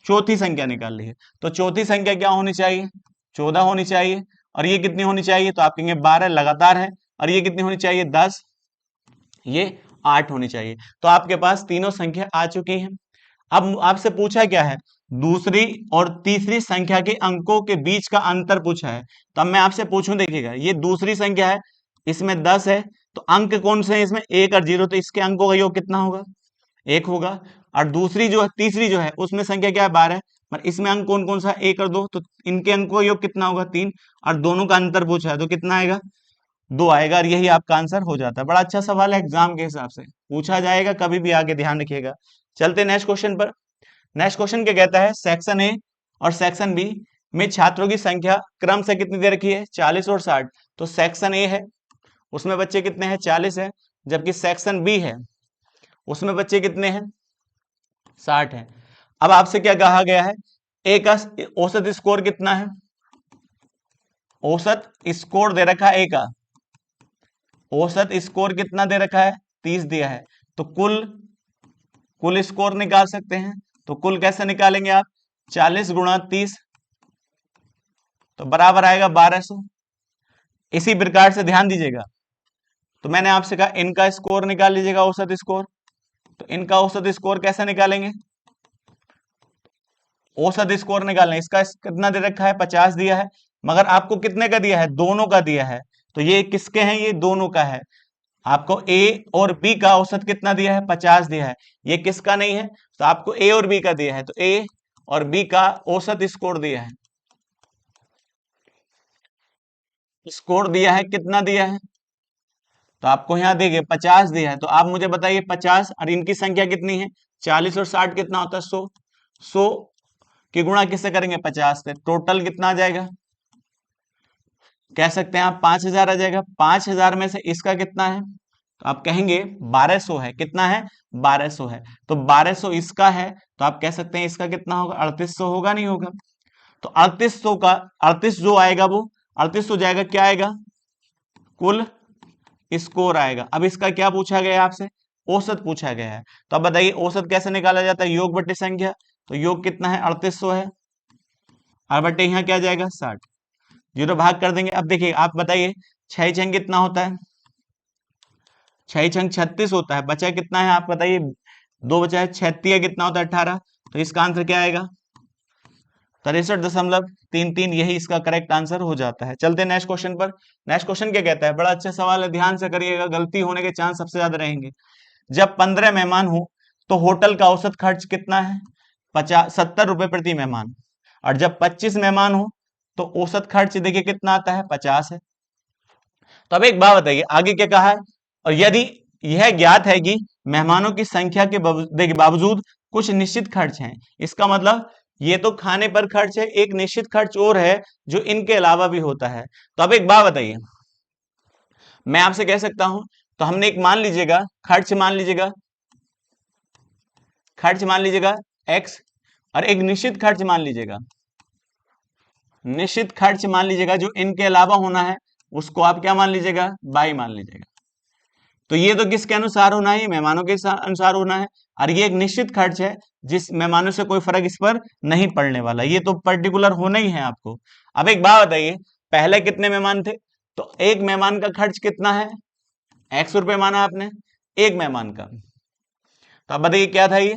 चौथी संख्या निकाल ली है। तो चौथी संख्या क्या होनी चाहिए, 14 होनी चाहिए। और ये कितनी होनी चाहिए, तो आप कहेंगे 12 लगातार है। और ये कितनी होनी चाहिए, 10, ये 8 होनी चाहिए। तो आपके पास तीनों संख्या आ चुकी हैं। अब आपसे पूछा क्या है, दूसरी और तीसरी संख्या के अंकों के बीच का अंतर पूछा है। तो अब मैं आपसे पूछूं, देखिएगा ये दूसरी संख्या है, इसमें 10 है, तो अंक कौन से हैं इसमें, 1 और 0, तो इसके अंकों का योग कितना होगा, 1 होगा। और दूसरी जो है, तीसरी जो है, उसमें संख्या क्या है, 12, पर इसमें अंक कौन कौन सा, 1 और 2, तो इनके अंकों का योग कितना होगा, 3। और दोनों का अंतर पूछा है, तो कितना आएगा, 2 आएगा, और यही आपका आंसर हो जाता है। बड़ा अच्छा सवाल है, एग्जाम के हिसाब से पूछा जाएगा कभी भी, आगे ध्यान रखिएगा। चलते नेक्स्ट क्वेश्चन पर। नेक्स्ट क्वेश्चन क्या कहता है, सेक्शन ए और सेक्शन बी में छात्रों की संख्या क्रम से कितनी दे रखी है, 40 और 60। तो सेक्शन ए है उसमें बच्चे कितने हैं 40 है, जबकि सेक्शन बी है उसमें बच्चे कितने हैं 60 हैं। अब आपसे क्या कहा गया है, ए का औसत स्कोर कितना है, औसत स्कोर दे रखा है ए का, औसत स्कोर कितना दे रखा है 30 दिया है, तो कुल स्कोर निकाल सकते हैं। तो कुल कैसे निकालेंगे आप, 40 गुणा 30 तो बराबर आएगा 1200। इसी प्रकार से ध्यान दीजिएगा, तो मैंने आपसे कहा इनका स्कोर निकाल लीजिएगा औसत स्कोर, तो इनका औसत स्कोर कैसे निकालेंगे, औसत स्कोर निकालना, इसका कितना दे रखा है 50 दिया है, मगर आपको कितने का दिया है, दोनों का दिया है, तो ये किसके हैं, ये दोनों का है। आपको ए और बी का औसत कितना दिया है 50 दिया है, ये किसका नहीं है, तो आपको ए और बी का दिया है, तो ए और बी का औसत स्कोर दिया है, स्कोर दिया है कितना दिया है, तो आपको यहां देखिए 50 दिया है, तो आप मुझे बताइए 50 और इनकी संख्या कितनी है 40 और 60 कितना होता है 100, 100 की गुणा किससे करेंगे 50 से, टोटल कितना आ जाएगा, कह सकते हैं आप 5000 आ जाएगा। 5000 में से इसका कितना है, तो आप कहेंगे 1200 है, कितना है 1200 है, तो 1200 इसका है, तो आप कह सकते हैं इसका कितना होगा 3800 होगा, नहीं होगा, तो 3800 का 38 जो आएगा वो 3800 जाएगा, क्या आएगा कुल स्कोर आएगा। अब इसका क्या पूछा गया है आपसे, औसत पूछा गया है, तो अब बताइए औसत कैसे निकाला जाता है, योग बटे संख्या, तो योग कितना है 3800 है, और बटे यहाँ क्या जाएगा 60, जीरो भाग कर देंगे। अब देखिए आप बताइए 6 छंग कितना होता है, 6 छंग 36 होता है, बचा कितना है आप बताइए, 2 बचा है, 36 कितना होता है 18, तो इसका आंसर क्या आएगा 63.33, यही इसका करेक्ट आंसर हो जाता है। चलते हैं नेक्स्ट क्वेश्चन पर। नेक्स्ट क्वेश्चन क्या कहता है, बड़ा अच्छा सवाल है, ध्यान से करिएगा, गलती होने के चांस सबसे ज्यादा रहेंगे। जब 15 मेहमान हो तो होटल का औसत खर्च कितना है 70 रुपए प्रति मेहमान, और जब 25 मेहमान हो तो औसत खर्च देखिए कितना आता है 50 है। तो अब एक बात बताइए आगे क्या कहा है, और यदि यह ज्ञात है कि मेहमानों की संख्या के देखिए बावजूद कुछ निश्चित खर्च हैं, इसका मतलब ये तो खाने पर खर्च है, एक निश्चित खर्च और है जो इनके अलावा भी होता है। तो अब एक बात बताइए, मैं आपसे कह सकता हूं, तो हमने एक मान लीजिएगा खर्च मान लीजिएगा x, और एक निश्चित खर्च मान लीजिएगा, निश्चित खर्च मान लीजिएगा जो इनके अलावा होना है, उसको आप क्या मान लीजिएगा y मान लीजिएगा। तो ये तो किसके अनुसार होना है, मेहमानों के अनुसार होना है, और ये एक निश्चित खर्च है जिस मेहमानों से कोई फर्क इस पर नहीं पड़ने वाला, ये तो पर्टिकुलर होना ही है आपको। अब एक बात बताइए, पहले कितने मेहमान थे, तो एक मेहमान का खर्च कितना है, 100 रुपए माना आपने एक मेहमान का, तो अब बताइए क्या था ये,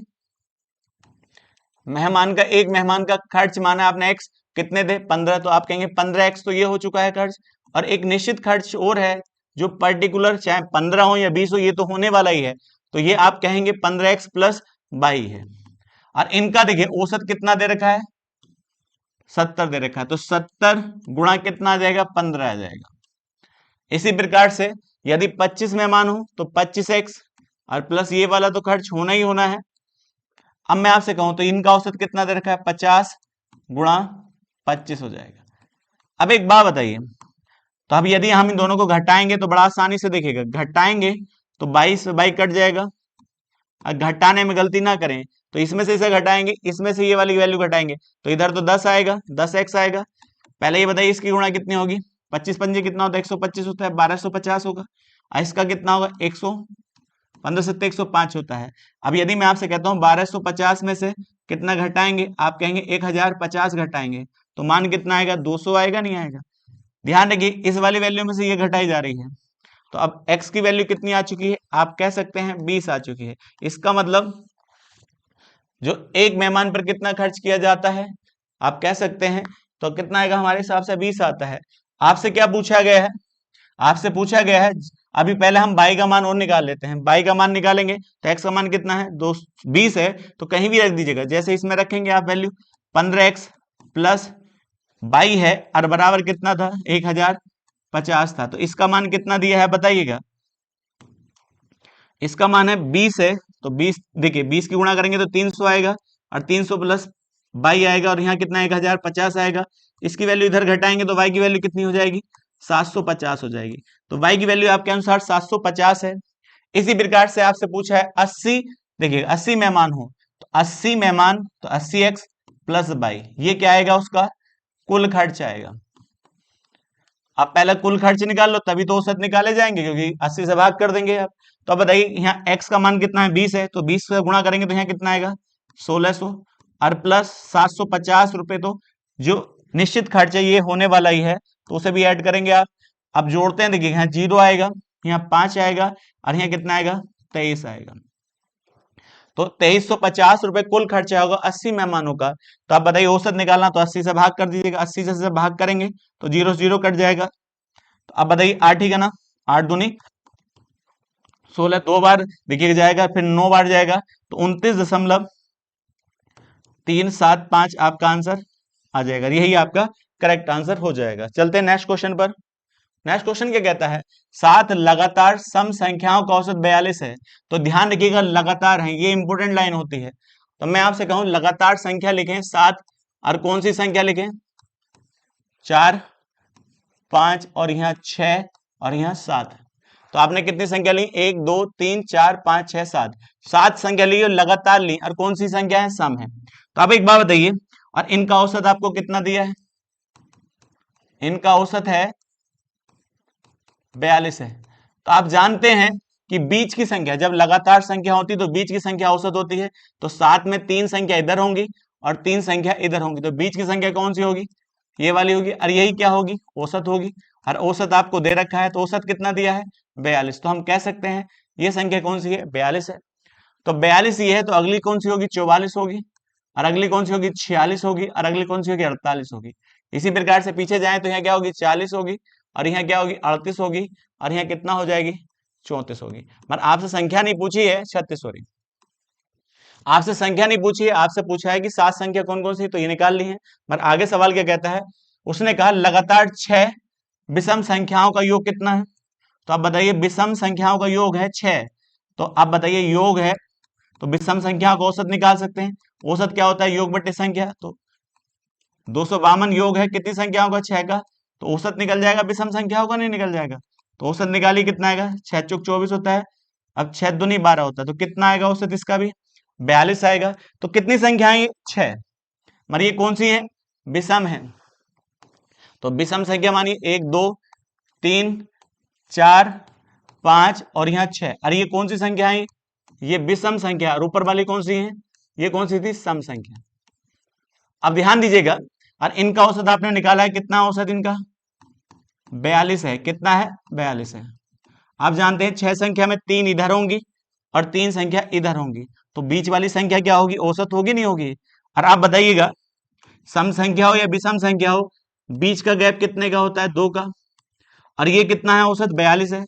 एक मेहमान का खर्च माना आपने x, कितने थे 15, तो आप कहेंगे 15x, तो ये हो चुका है खर्च, और एक निश्चित खर्च और है जो पर्टिकुलर चाहे 15 हो या 20 हो, ये तो होने वाला ही है, तो ये आप कहेंगे 15x प्लस 22 है। और इनका देखिए औसत कितना दे रखा है 70 दे रखा है, तो 70 गुणा कितना आ जाएगा 15 आ जाएगा। इसी प्रकार से यदि 25 मेहमान हो तो 25x, और प्लस ये वाला तो खर्च होना ही होना है। अब मैं आपसे कहूं तो इनका औसत कितना दे रखा है 50 गुणा 25 हो जाएगा। अब एक बात बताइए, तो अब यदि हम इन दोनों को घटाएंगे तो बड़ा आसानी से देखिएगा, घटाएंगे तो 22 से 22 कट जाएगा, और घटाने में गलती ना करें, तो इसमें से इसे घटाएंगे, इसमें से ये वाली वैल्यू घटाएंगे, तो इधर तो 10 आएगा, 10x आएगा। पहले ये बताइए इसकी गुणा कितनी होगी, 25 पंजे कितना होता है 125 होता है, 1250 होगा, और इसका कितना होगा 100, 15 सत्ते 105 होता है। अब यदि मैं आपसे कहता हूं 1250 में से कितना घटाएंगे, आप कहेंगे 1050 घटाएंगे, तो मान कितना आएगा 200 आएगा, नहीं आएगा। ध्यान रखिए इस वाली वैल्यू में से ये घटाई जा रही है, तो अब x की वैल्यू कितनी आ चुकी है, आप कह सकते हैं 20 आ चुकी है। इसका मतलब जो एक मेहमान पर कितना खर्च किया जाता है आप कह सकते हैं, तो कितना आएगा हमारे हिसाब से 20 आता है। आपसे क्या पूछा गया है, आपसे पूछा गया है, अभी पहले हम y का मान और निकाल लेते हैं, y का मान निकालेंगे तो x का मान कितना है 20 है, तो कहीं भी रख दीजिएगा, जैसे इसमें रखेंगे आप वैल्यू 15x प्लस 22 है, और बराबर कितना था 1050 था, तो इसका मान कितना दिया है बताइएगा, इसका मान है 20 है, तो 20 देखिए 20 की गुणा करेंगे तो 300 आएगा, और 300 प्लस 22 आएगा, और यहाँ कितना 1050 आएगा। इसकी वैल्यू इधर घटाएंगे तो y की वैल्यू कितनी हो जाएगी 750 हो जाएगी। तो y की वैल्यू आपके अनुसार 750 है। इसी प्रकार से आपसे पूछा है 80, देखिए 80 मेहमान हो तो 80 मेहमान तो 80x प्लस 22, ये क्या आएगा उसका कुल खर्च आएगा। आप पहले कुल खर्च निकाल लो तभी तो औसत निकाले जाएंगे, क्योंकि 80 से भाग कर देंगे आप। तो अब बताइए यहाँ x का मान कितना है 20 है, तो 20 से गुणा करेंगे तो यहाँ कितना आएगा 1600 और प्लस 750 रुपए, तो जो निश्चित खर्च है ये होने वाला ही है तो उसे भी ऐड करेंगे आप। अब जोड़ते हैं, देखिए यहाँ 0 आएगा, यहाँ 5 आएगा और यहाँ कितना आएगा 23 आएगा। तो 2350 रुपए कुल खर्चा होगा 80 मेहमानों का। तो आप बताइए औसत निकालना, तो 80 से भाग कर दीजिएगा, 80 से भाग करेंगे तो 0 से 0 कट जाएगा। तो अब बताइए 8 ही का ना, 8 दूनी 16, 2 बार देखिए जाएगा, फिर 9 बार जाएगा, तो 29.375 आपका आंसर आ जाएगा। यही आपका करेक्ट आंसर हो जाएगा। चलते हैं नेक्स्ट क्वेश्चन पर। नेक्स्ट क्वेश्चन क्या कहता है, 7 लगातार सम संख्याओं का औसत 42 है। तो ध्यान रखिएगा लगातार है, ये इंपोर्टेंट लाइन होती है। तो मैं आपसे कहूं लगातार संख्या लिखें 7, और कौन सी संख्या लिखें 4, 5 और यहाँ 6 और यहाँ 7। तो आपने कितनी संख्या ली 1 2 3 4 5 6 7, 7 संख्या ली और लगातार ली, और कौन सी संख्या है सम है। तो आप एक बात बताइए, और इनका औसत आपको कितना दिया है, इनका औसत है 42 है। तो आप जानते हैं कि बीच की संख्या जब लगातार संख्या होती है तो बीच की संख्या औसत होती है। तो 7 में 3 संख्या इधर होंगी और 3 संख्या इधर होंगी, तो बीच की संख्या कौन सी होगी, ये वाली होगी, और यही क्या होगी औसत होगी। और औसत आपको दे रखा है, तो औसत कितना दिया है 42। तो हम कह सकते हैं ये संख्या कौन सी है 42 है। तो 42 ये है, तो अगली कौन सी होगी 44 होगी, और अगली कौन सी होगी 46 होगी, और अगली कौन सी होगी 48 होगी। इसी प्रकार से पीछे जाए तो यहाँ क्या होगी 40 होगी, और यहाँ क्या होगी 38 होगी, और यहाँ कितना हो जाएगी 34 होगी। मतलब आपसे संख्या नहीं पूछी है 36, सॉरी आपसे संख्या नहीं पूछी है, आपसे पूछा है कि 7 संख्या कौन कौन सी, तो ये निकाल ली है। मगर आगे सवाल क्या कहता है, उसने कहा लगातार 6 विषम संख्याओं का योग कितना है। तो आप बताइए विषम संख्याओं का योग है 6, तो आप बताइए योग है तो विषम संख्या का औसत निकाल सकते हैं। औसत क्या होता है योग बटे संख्या, तो 252 योग है कितनी संख्याओं का 6 का, तो औसत निकल जाएगा विषम संख्याओं का, नहीं निकल जाएगा। तो औसत निकालिए कितना आएगा 6 चौक 24 होता है, अब 6 दूनी 12 होता है, तो कितना आएगा औसत इसका भी 42 आएगा। तो कितनी संख्याएं 6, मगर ये कौन सी है विषम है। तो विषम संख्या मानिए 1 2 3 4 5 और यहाँ 6, अरे ये कौन सी संख्या है, ये विषम संख्या, और ऊपर वाली कौन सी है, ये कौन सी थी सम संख्या। अब ध्यान दीजिएगा, और इनका औसत आपने निकाला है, कितना औसत इनका 42 है, कितना है 42 है। आप जानते हैं 6 संख्या में 3 इधर होंगी और 3 संख्या इधर होंगी, तो बीच वाली संख्या क्या होगी औसत होगी नहीं होगी। और आप बताइएगा सम संख्या हो या विषम संख्या हो, बीच का गैप कितने का होता है 2 का, और ये कितना है औसत 42 है।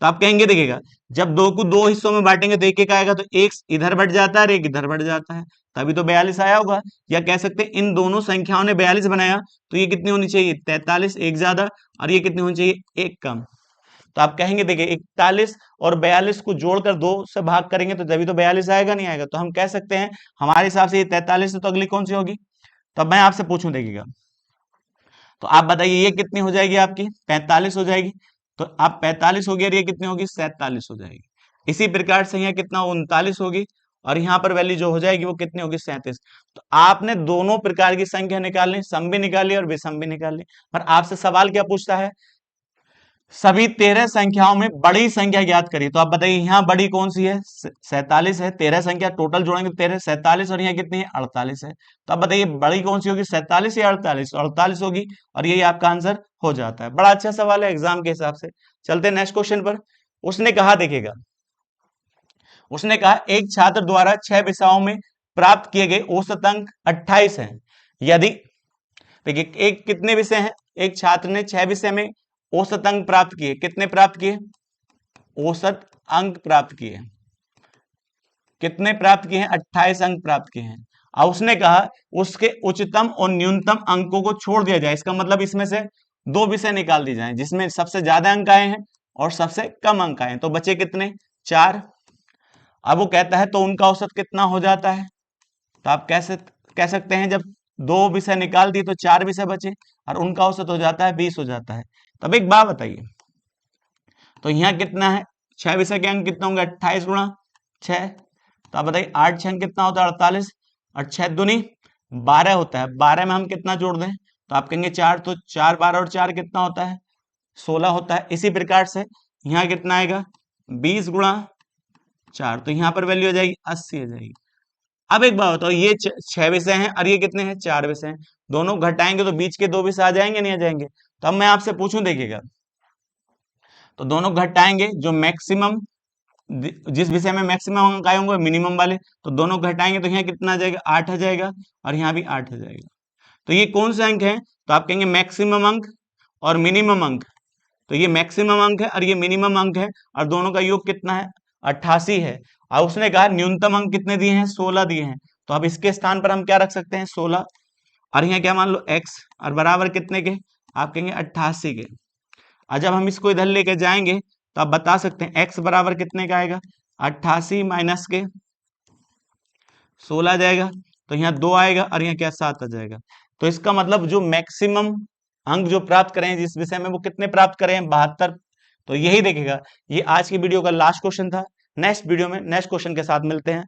तो आप कहेंगे देखिएगा जब 2 को 2 हिस्सों में बांटेंगे तो एक आएगा, तो एक इधर बढ़ जाता है और एक इधर बढ़ जाता है, तभी तो 42 आया होगा। या कह सकते हैं इन दोनों संख्याओं ने 42 बनाया, तो ये कितनी होनी चाहिए 43, एक ज्यादा, और ये कितनी होनी चाहिए एक कम। तो आप कहेंगे देखिए 41 और 42 को जोड़कर 2 से भाग करेंगे तो तभी तो 42 आएगा, नहीं आएगा। तो हम कह सकते हैं हमारे हिसाब से ये 43 है, तो अगली कौन सी होगी। तो मैं आपसे पूछूं देखिएगा, तो आप बताइए ये कितनी हो जाएगी आपकी 45 हो जाएगी, तो आप 45 हो गई और ये कितनी होगी 47 हो जाएगी। इसी प्रकार से यहाँ कितना 39 होगी, और यहाँ पर वैल्यू जो हो जाएगी वो कितनी होगी 37। तो आपने दोनों प्रकार की संख्या निकालनी, सम भी निकाली और विषम भी निकालनी। पर आपसे सवाल क्या पूछता है, सभी 13 संख्याओं में बड़ी संख्या ज्ञात करिए। तो आप बताइए यहाँ बड़ी कौन सी है 47 है, 13 संख्या टोटल जोड़ेंगे 13 47, और यहाँ कितनी है 48 है। तो आप बताइए बड़ी कौन सी होगी 47 या 48, 48 होगी, और यही आपका आंसर हो जाता है। बड़ा अच्छा सवाल है एग्जाम के हिसाब से। चलते हैं नेक्स्ट क्वेश्चन पर। उसने कहा देखिएगा, उसने कहा एक छात्र द्वारा 6 विषयों में प्राप्त किए गए औसत अंक 28 है। यदि देखिए एक कितने विषय हैं, एक छात्र ने 6 विषय में औसत अंक प्राप्त किए, कितने प्राप्त किए औसत अंक प्राप्त किए, कितने प्राप्त किए हैं 28 अंक प्राप्त किए हैं। और उसने कहा उसके उच्चतम और न्यूनतम अंकों को छोड़ दिया जाए। इसका मतलब इसमें से 2 विषय निकाल दी जाए जिसमें सबसे ज्यादा अंक आए हैं और सबसे कम अंक आए हैं, तो बचे कितने 4। अब वो कहता है तो उनका औसत कितना हो जाता है। तो आप कैसे कह सकते हैं जब दो विषय निकाल दिए तो 4 विषय बचे और उनका औसत हो जाता है 20 हो जाता है। तब एक बात बताइए, तो यहाँ कितना है, 6 विषय के अंक कितना होंगे, 28 गुणा 6। तो आप बताइए 8 6 कितना होता है, 48, और 6 दूनी 12 होता है। 12 में हम कितना जोड़ दें, तो आप कहेंगे 4, तो 4 12 और 4 कितना होता है, 16 होता है। इसी प्रकार से यहाँ कितना आएगा, 20 गुणा 4, तो यहाँ पर वैल्यू आ जाएगी 80 आ जाएगी। अब एक बात बताओ, ये 6 विषय हैं और ये कितने हैं, 4 विषय हैं, दोनों घटाएंगे तो बीच के 2 विषय आ जाएंगे नहीं आ जाएंगे। तो अब मैं आपसे पूछूं, देखिएगा, तो दोनों घटाएंगे, जो मैक्सिमम, जिस विषय में मैक्सिमम अंक आए होंगे मिनिमम वाले, तो दोनों घटाएंगे तो यहाँ कितना आ जाएगा, 8 आ जाएगा, और यहाँ भी 8 आ जाएगा। तो ये कौन से अंक है, तो आप कहेंगे मैक्सिमम अंक और मिनिमम अंक। तो ये मैक्सिमम अंक है और ये मिनिमम अंक है, और दोनों का योग कितना है, 88 है। और उसने कहा न्यूनतम अंक कितने दिए हैं, 16 दिए हैं। तो अब इसके स्थान पर हम क्या रख सकते हैं, 16, और यहाँ क्या मान लो x, और बराबर कितने के, आप कहेंगे 88 के। और जब हम इसको इधर लेके जाएंगे तो आप बता सकते हैं x बराबर कितने का आएगा, 88 माइनस के 16 जाएगा, तो यहाँ 2 आएगा और यहाँ क्या 7 आ जाएगा। तो इसका मतलब जो मैक्सिमम अंक जो प्राप्त करें जिस विषय में, वो कितने प्राप्त करें, 72। तो यही देखेगा, ये आज की वीडियो का लास्ट क्वेश्चन था। नेक्स्ट वीडियो में नेक्स्ट क्वेश्चन के साथ मिलते हैं।